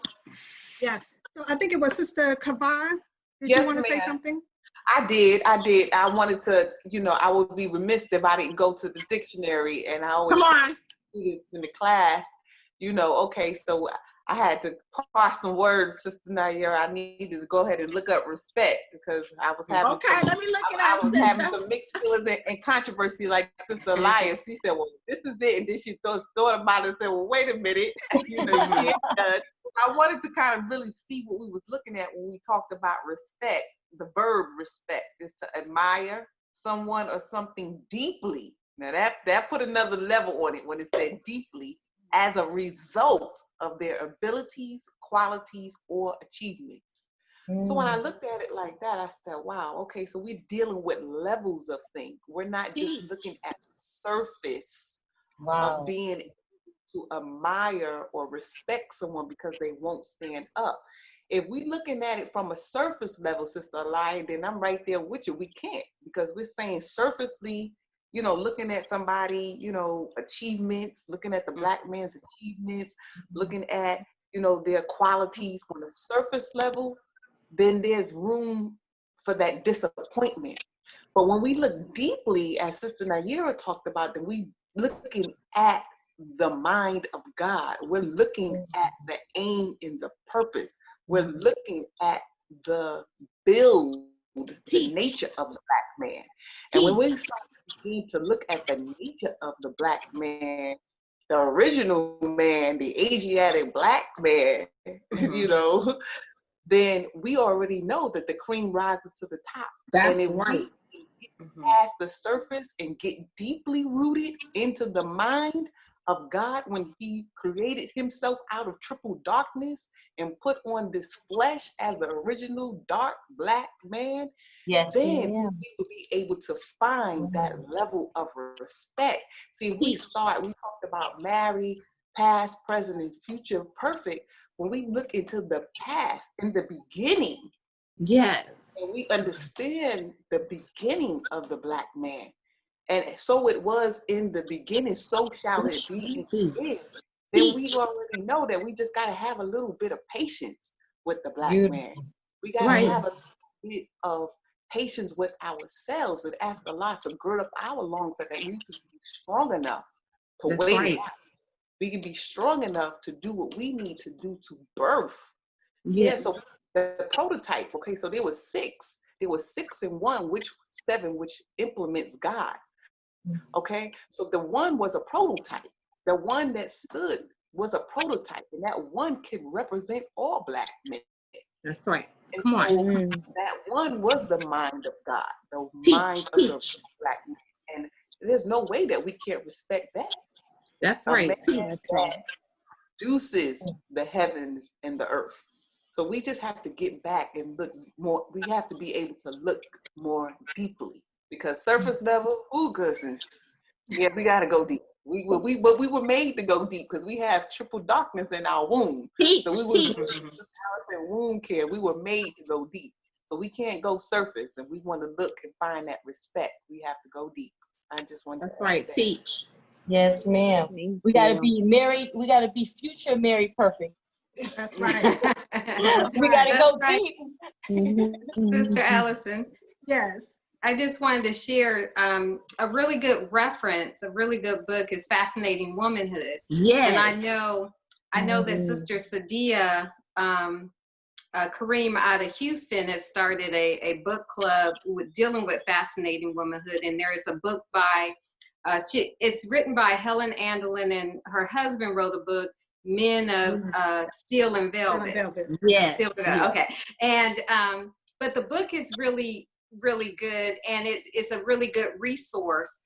Yeah. So I think it was Sister Kavan. Did Yes, you want to say ma'am. something? I did. I wanted to, you know, I would be remiss if I didn't go to the dictionary, and I always Come on. do this in the class. You know, okay, so I had to parse some words, Sister Naira. I needed to go ahead and look up respect, because I was having Let me look it I up. was having some mixed feelings and controversy, like Sister Elias. She said, well, this is it. And then she thought about it and said, well, wait a minute. You know, you ain't done. I wanted to kind of really see what we was looking at when we talked about respect. The verb respect is to admire someone or something deeply. Now that put another level on it when it said deeply, as a result of their abilities, qualities, or achievements. So when I looked at it like that, I said, wow, okay, so we're dealing with levels of things. We're not just looking at the surface of being to admire or respect someone because they won't stand up. If we looking at it from a surface level, Sister Eli, then I'm right there with you. We can't, because we're saying surfacely, you know, looking at somebody, you know, achievements, looking at the Black man's achievements, looking at, you know, their qualities on a surface level, then there's room for that disappointment. But when we look deeply, as Sister Naira talked about, then we looking at the mind of God. We're looking at the aim and the purpose. We're looking at the build, the nature of the Black man. And when we start to look at the nature of the Black man, the original man, the Asiatic Black man, you know, then we already know that the cream rises to the top. That's and if right. we get past the surface and get deeply rooted into the mind of God, when he created himself out of triple darkness and put on this flesh as the original dark Black man, then we will be able to find that level of respect. See, we talked about married, past, present, and future perfect. When we look into the past, in the beginning, yes, and we understand the beginning of the Black man, and so it was in the beginning, so shall it be in the end, then we already know that we just got to have a little bit of patience with the Black man. We got to have a bit of patience with ourselves and ask Allah to gird up our lungs so that we can be strong enough to wait it out. We can be strong enough to do what we need to do to birth. Yeah, so the prototype, okay, so there was 6. There was 6 in 1, which 7, which implements God. Okay, so the 1 was a prototype. The 1 that stood was a prototype, and that 1 could represent all Black men. That's right. And Come on. so that 1 was the mind of God, the mind of the Black man. And there's no way that we can't respect that. That's right. That produces the heavens and the earth. So we just have to get back and look more. We have to be able to look more deeply because surface level, ooh, goodness. Yeah, we gotta go deep. We were made to go deep because we have triple darkness in our womb. So we were in womb care. We were made to go deep. So we can't go surface, and we want to look and find that respect. We have to go deep. I just want to. That's right. Teach. Yes, ma'am. We gotta be married. We gotta be future married perfect. That's right. We gotta go right. deep. Sister Allison. Yes. I just wanted to share a really good reference, a really good book is Fascinating Womanhood. Yes. And I know that Sister Sadia Kareem out of Houston has started a book club with dealing with fascinating womanhood. And there is a book by, it's written by Helen Anderlin, and her husband wrote a book, Men of Steel and Velvet. Yes. Steel and Velvet. Okay. And, but the book is really good, and it's a really good resource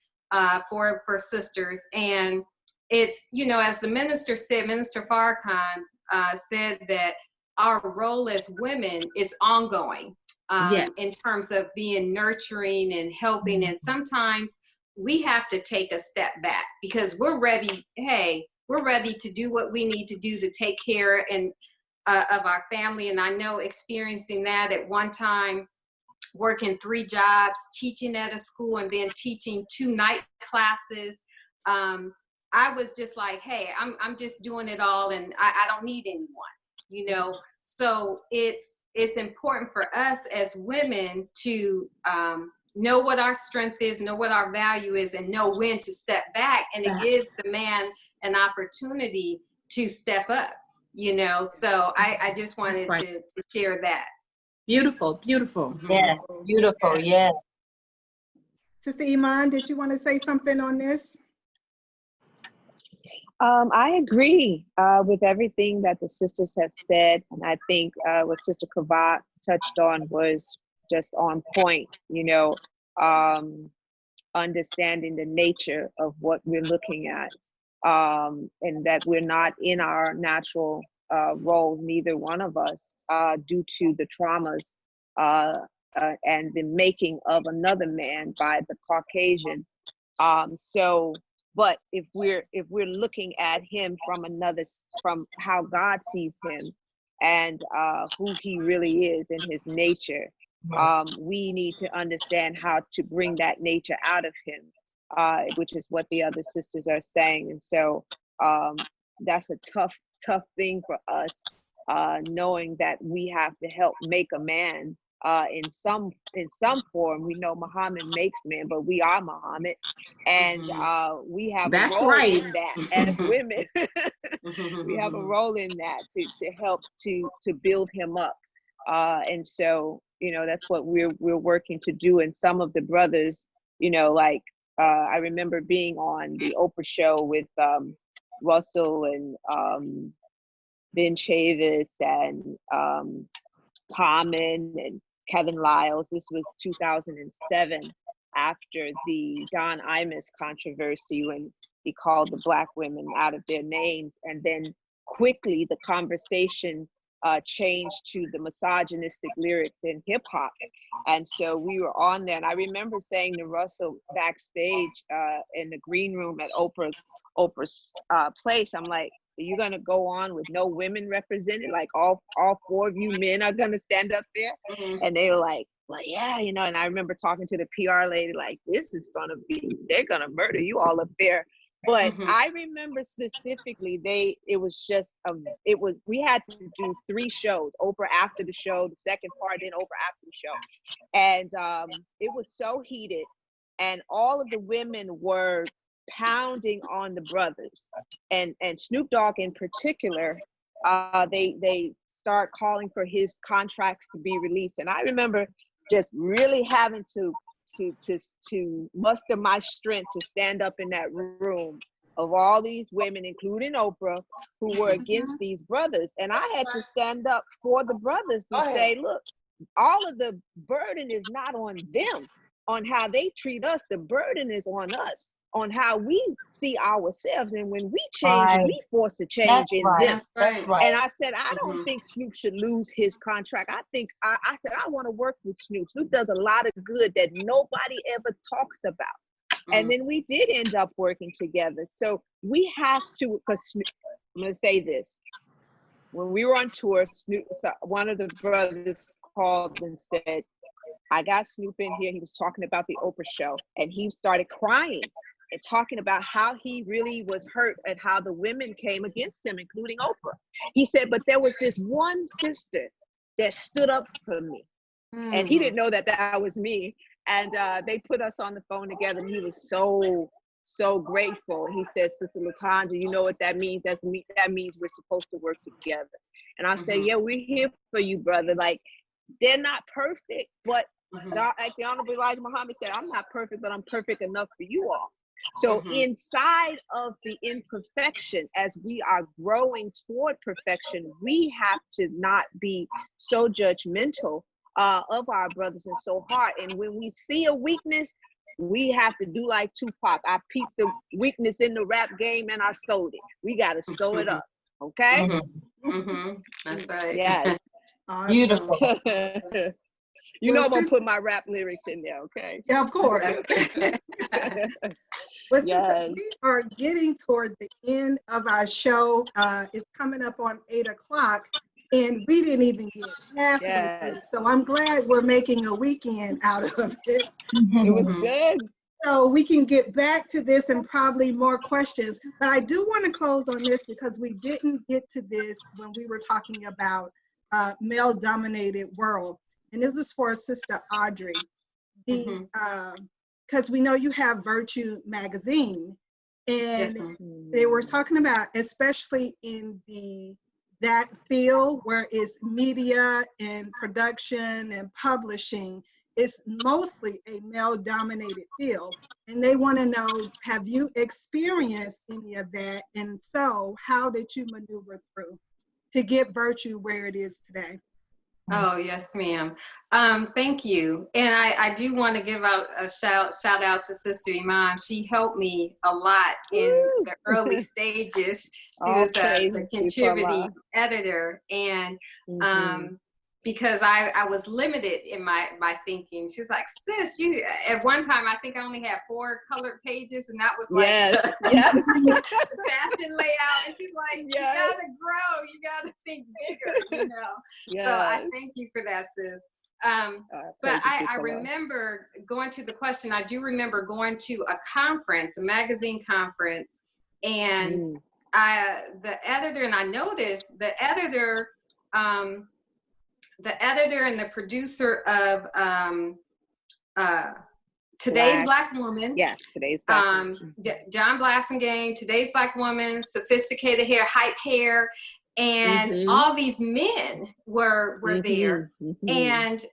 for sisters. And it's, you know, as the minister said, Minister Farrakhan said that our role as women is ongoing in terms of being nurturing and helping. And sometimes we have to take a step back because we're ready. Hey, we're ready to do what we need to do to take care and of our family. And I know experiencing that at one time, working 3 jobs, teaching at a school, and then teaching 2 night classes. I was just like, hey, I'm just doing it all, and I don't need anyone, you know. So it's important for us as women to know what our strength is, know what our value is, and know when to step back. And it gives the man an opportunity to step up, you know. So I just wanted to share that. Beautiful, beautiful. Yeah, beautiful, yeah. Sister Iman, did you want to say something on this? I agree with everything that the sisters have said. And I think what Sister Kava touched on was just on point, you know, understanding the nature of what we're looking at, and that we're not in our natural roles, neither one of us, due to the traumas and the making of another man by the Caucasian. But if we're looking at him from how God sees him and who he really is in his nature, we need to understand how to bring that nature out of him, which is what the other sisters are saying. And so that's a tough thing for us, knowing that we have to help make a man in some form. We know Muhammad makes men, but we are Muhammad, and we have a role in that as women. We have a role in that to help to build him up, and so, you know, that's what we're working to do. And some of the brothers, you know, like I remember being on the Oprah show with Russell and Ben Chavis and Common and Kevin Lyles. This was 2007, after the Don Imus controversy, when he called the Black women out of their names. And then quickly the conversation changed to the misogynistic lyrics in hip hop. And so we were on there. And I remember saying to Russell backstage in the green room at Oprah's place, I'm like, are you gonna go on with no women represented? Like all 4 of you men are gonna stand up there? And they were like, well, yeah, you know. And I remember talking to the PR lady, like, this is gonna be, they're gonna murder you all up there. But I remember specifically, we had to do 3 shows, Oprah after the show, the second part, then Oprah after the show. And it was so heated, and all of the women were pounding on the brothers, and Snoop Dogg in particular. They start calling for his contracts to be released, and I remember just really having to muster my strength to stand up in that room of all these women, including Oprah, who were against these brothers, and I had to stand up for the brothers to say, look, all of the burden is not on them, on how they treat us. The burden is on us. on how we see ourselves. And when we change, we force a change in them. That's right. And I said, I don't think Snoop should lose his contract. I said, I want to work with Snoop. Snoop does a lot of good that nobody ever talks about. And then we did end up working together. So we have to, because I'm going to say this. When we were on tour, Snoop, one of the brothers called and said, I got Snoop in here. He was talking about the Oprah show, and he started crying and talking about how he really was hurt and how the women came against him, including Oprah. He said, but there was this one sister that stood up for me. And he didn't know that that was me. And they put us on the phone together, and he was so grateful. He said, Sister Latanja, you know what that means? That means we're supposed to work together. And I said, yeah, we're here for you, brother. Like, they're not perfect, but God, like the Honorable Elijah Muhammad said, I'm not perfect, but I'm perfect enough for you all. So inside of the imperfection, as we are growing toward perfection, we have to not be so judgmental of our brothers and so hard. And when we see a weakness, we have to do like Tupac. I peeped the weakness in the rap game and I sold it. We got to sew it up. Okay? That's right. Yeah. Beautiful. You know I'm going to put my rap lyrics in there, okay? Yeah, of course. But Yes. we are getting toward the end of our show. It's coming up on 8 o'clock, and we didn't even get half of it. So I'm glad we're making a weekend out of it. It was good. So we can get back to this and probably more questions. But I do want to close on this because we didn't get to this when we were talking about male-dominated world. And this is for Sister Audrey. Because we know you have Virtue magazine, and they were talking about, especially in that field where it's media and production and publishing, it's mostly a male-dominated field. And they want to know, have you experienced any of that? And so, how did you maneuver through to get Virtue where it is today? Oh, yes, ma'am. Thank you. And I do want to give out a shout out to Sister Iman. She helped me a lot in the early stages. She was the contributing editor. And because I was limited in my thinking. She's like, sis, you, at one time, I think I only had 4 colored pages, and that was like the fashion layout. And she's like, you gotta grow, you gotta think bigger, you know? So I thank you for that, sis. But I remember going to the question, I do remember going to a conference, a magazine conference, and the editor, and I noticed the editor and the producer of Today's Black Woman. Yeah, Today's Black Woman. John Blassingame, Today's Black Woman, Sophisticated Hair, Hype Hair, and all these men were there. And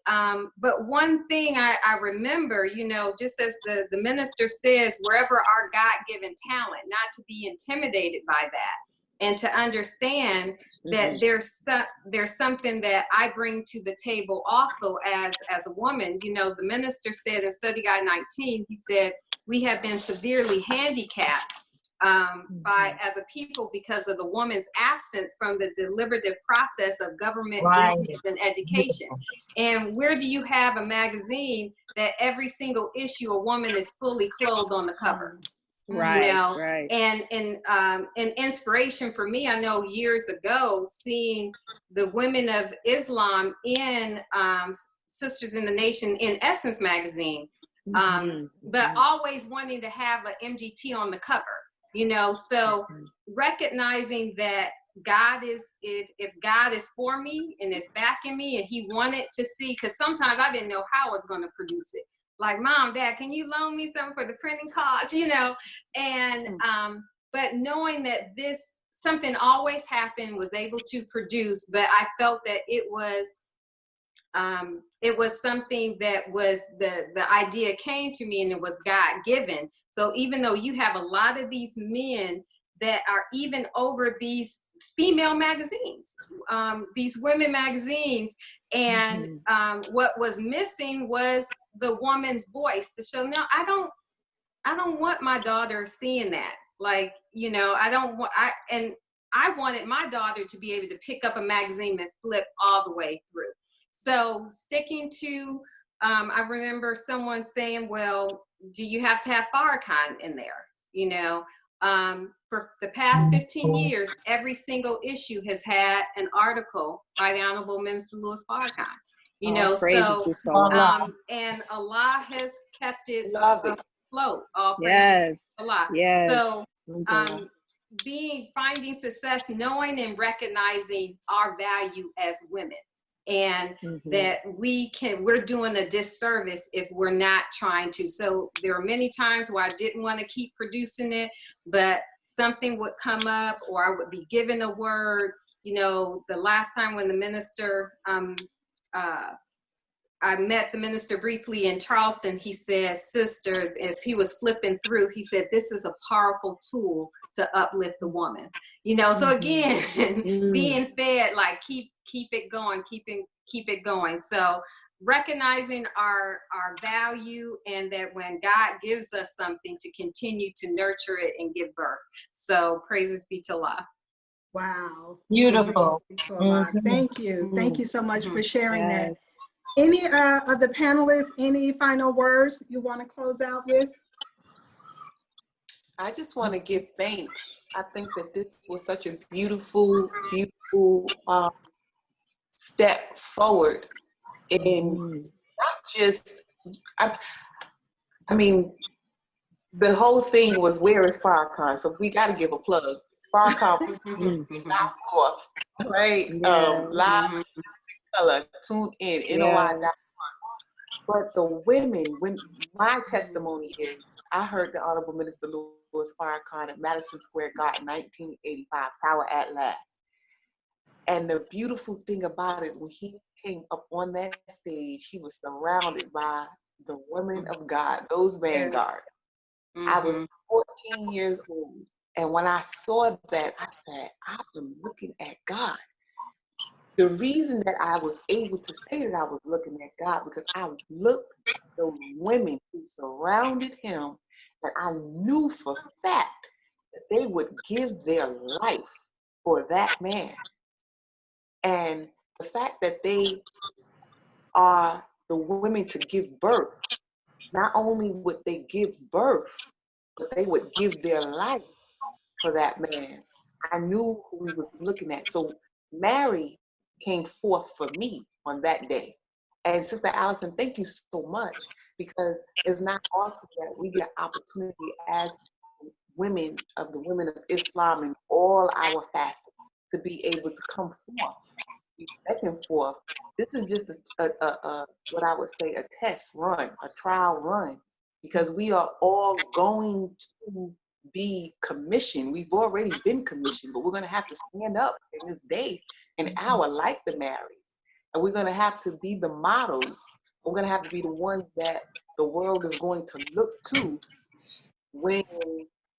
but one thing I remember, you know, just as the minister says, wherever our God-given talent, not to be intimidated by that, and to understand that there's something that I bring to the table also as a woman. You know, the minister said in Study Guide 19, he said, we have been severely handicapped as a people because of the woman's absence from the deliberative process of government, business, and education. And where do you have a magazine that every single issue a woman is fully clothed on the cover? Right, you know? And inspiration for me, I know years ago, seeing the women of Islam in Sisters in the Nation in Essence magazine, but always wanting to have an MGT on the cover, you know? So recognizing that God is, if God is for me and is backing me, and he wanted to see, because sometimes I didn't know how I was going to produce it. Like, Mom, Dad, can you loan me something for the printing costs, you know? And, but knowing that something always happened, was able to produce, but I felt that it was something that was, the idea came to me and it was God-given. So even though you have a lot of these men that are even over these female magazines, these women magazines, and what was missing was the woman's voice to show, no, I I don't want my daughter seeing that. Like, you know, I wanted my daughter to be able to pick up a magazine and flip all the way through. So sticking to, I remember someone saying, well, do you have to have Farrakhan in there? You know, for the past 15 years, every single issue has had an article by the Honorable Minister Louis Farrakhan. You know, so, and Allah has kept it afloat, all praises to Allah. So, finding success, knowing and recognizing our value as women, and that we're doing a disservice if we're not trying to. So there are many times where I didn't want to keep producing it, but something would come up, or I would be given a word. You know, the last time when the minister, I met the minister briefly in Charleston, he said, sister, as he was flipping through, he said, this is a powerful tool to uplift the woman. You know, so again, being fed, like keep it going, keep it going. So recognizing our value, and that when God gives us something, to continue to nurture it and give birth. So praises be to Allah. Wow. Beautiful. Thank you. Thank you so much for sharing that. Any of the panelists, any final words you want to close out with? I just want to give thanks. I think that this was such a beautiful, beautiful step forward in not just, I mean, the whole thing was, where is Farrakhan? So we got to give a plug. Farrakhan, not off, right? Live color, tune in, NOI.org. But the women, when my testimony is, I heard the Honorable Minister Louis Farrakhan at Madison Square Garden, 1985, Power at Last. And the beautiful thing about it, when he came up on that stage, he was surrounded by the women of God, those vanguard. I was 14 years old. And when I saw that, I said, I am looking at God. The reason that I was able to say that I was looking at God, because I looked at the women who surrounded him, that I knew for a fact that they would give their life for that man. And the fact that they are the women to give birth, not only would they give birth, but they would give their life for that man. I knew who we was looking at. So Mary came forth for me on that day. And Sister Allison, thank you so much, because it's not often that we get opportunity as women of the women of Islam in all our facets to be able to come forth, be second forth. This is just what I would say, a test run, a trial run, because we are all going to be commissioned. We've already been commissioned, but we're going to have to stand up in this day and hour like the Marys. And we're going to have to be the models. We're going to have to be the ones that the world is going to look to when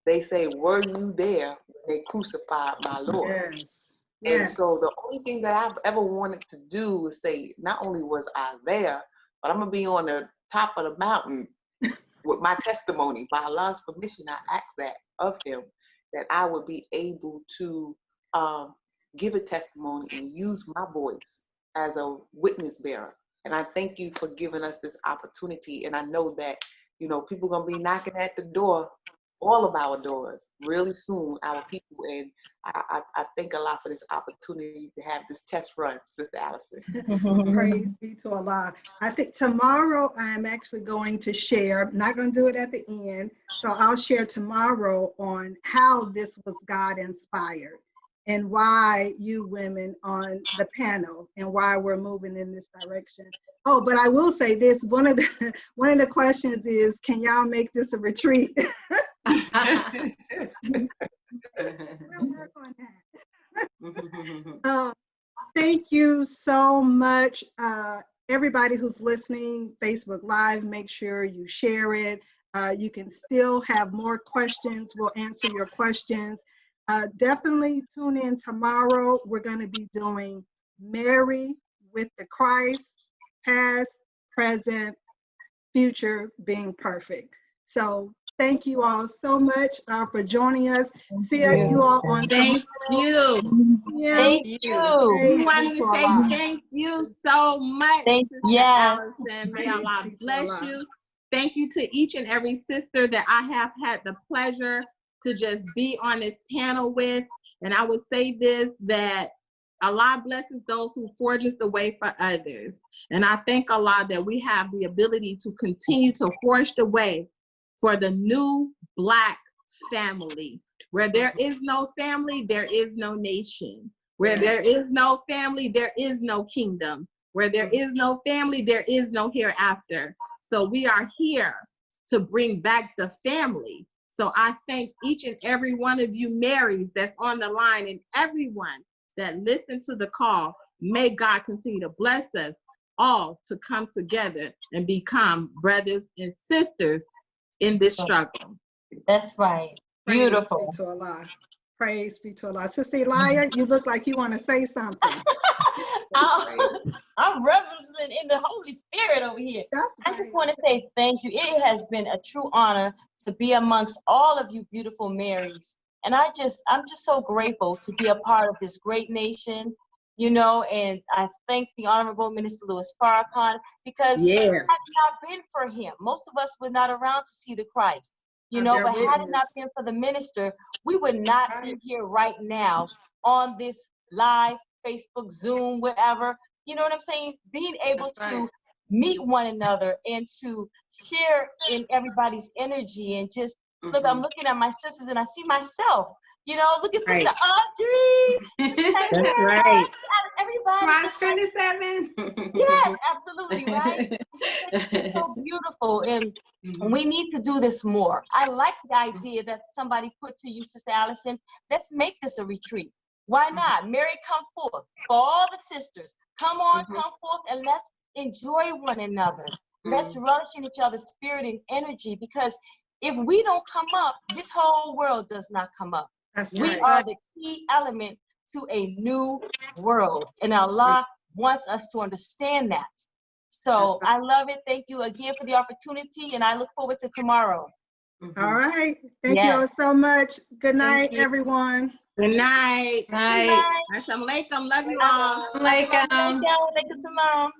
they say, were you there when they crucified my Lord? Yes. And so the only thing that I've ever wanted to do was say, not only was I there, but I'm going to be on the top of the mountain with my testimony. By Allah's permission, I asked that of him, that I would be able to give a testimony and use my voice as a witness bearer. And I thank you for giving us this opportunity. And I know that, you know, people are going to be knocking at the door, all of our doors, really soon, our people. And I thank Allah for this opportunity to have this test run, Sister Allison. Praise be to Allah. I think tomorrow I'm actually going to share, I'm not going to do it at the end, so I'll share tomorrow on how this was God inspired and why you women on the panel and why we're moving in this direction. Oh, but I will say this, one of the questions is, can y'all make this a retreat? We'll work on that. Thank you so much. Everybody who's listening, Facebook Live, make sure you share it. You can still have more questions. We'll answer your questions. Definitely tune in tomorrow. We're going to be doing Mary with the Christ, past, present, future being perfect. So Thank you all so much for joining us. See you all on Thank you. Thank you. We wanted to say thank you so much, Sister Yes. Allison. May Allah bless you. Thank you to each and every sister that I have had the pleasure to just be on this panel with. And I would say this, that Allah blesses those who forges the way for others. And I thank Allah that we have the ability to continue to forge the way for the new Black family. Where there is no family, there is no nation. Where there is no family, there is no kingdom. Where there is no family, there is no hereafter. So we are here to bring back the family. So I thank each and every one of you Marys that's on the line, and everyone that listened to the call. May God continue to bless us all to come together and become brothers and sisters in this struggle. That's right. Beautiful. Praise be to Allah. Praise be to Allah. Sister Elia, you look like you want to say something. I'm reveling in the Holy Spirit over here. I just want to say thank you. It has been a true honor to be amongst all of you beautiful Marys. And I'm just so grateful to be a part of this great nation, you know, and I thank the Honorable Minister Louis Farrakhan, because had it not been for him, most of us were not around to see the Christ, you know, but had it not been for the minister, we would not be here right now on this live Facebook, Zoom, whatever, you know what I'm saying? Being able to meet one another and to share in everybody's energy and just, look, I'm looking at my sisters and I see myself. You know, look at Sister Audrey. That's right. Everybody. Class 27. Yes, absolutely, right? It's so beautiful. And we need to do this more. I like the idea that somebody put to you, Sister Allison, let's make this a retreat. Why not? Mary, come forth. For all the sisters, come on, come forth, and let's enjoy one another. Let's relish in each other's spirit and energy, because if we don't come up, this whole world does not come up. We are the key element to a new world, and Allah wants us to understand that. So I love it. Thank you again for the opportunity, and I look forward to tomorrow. All right. Thank you all so much. Good night, everyone. Good night. Night. Assalamu alaikum. Love you all. Assalamu alaikum. Thank you, Mom.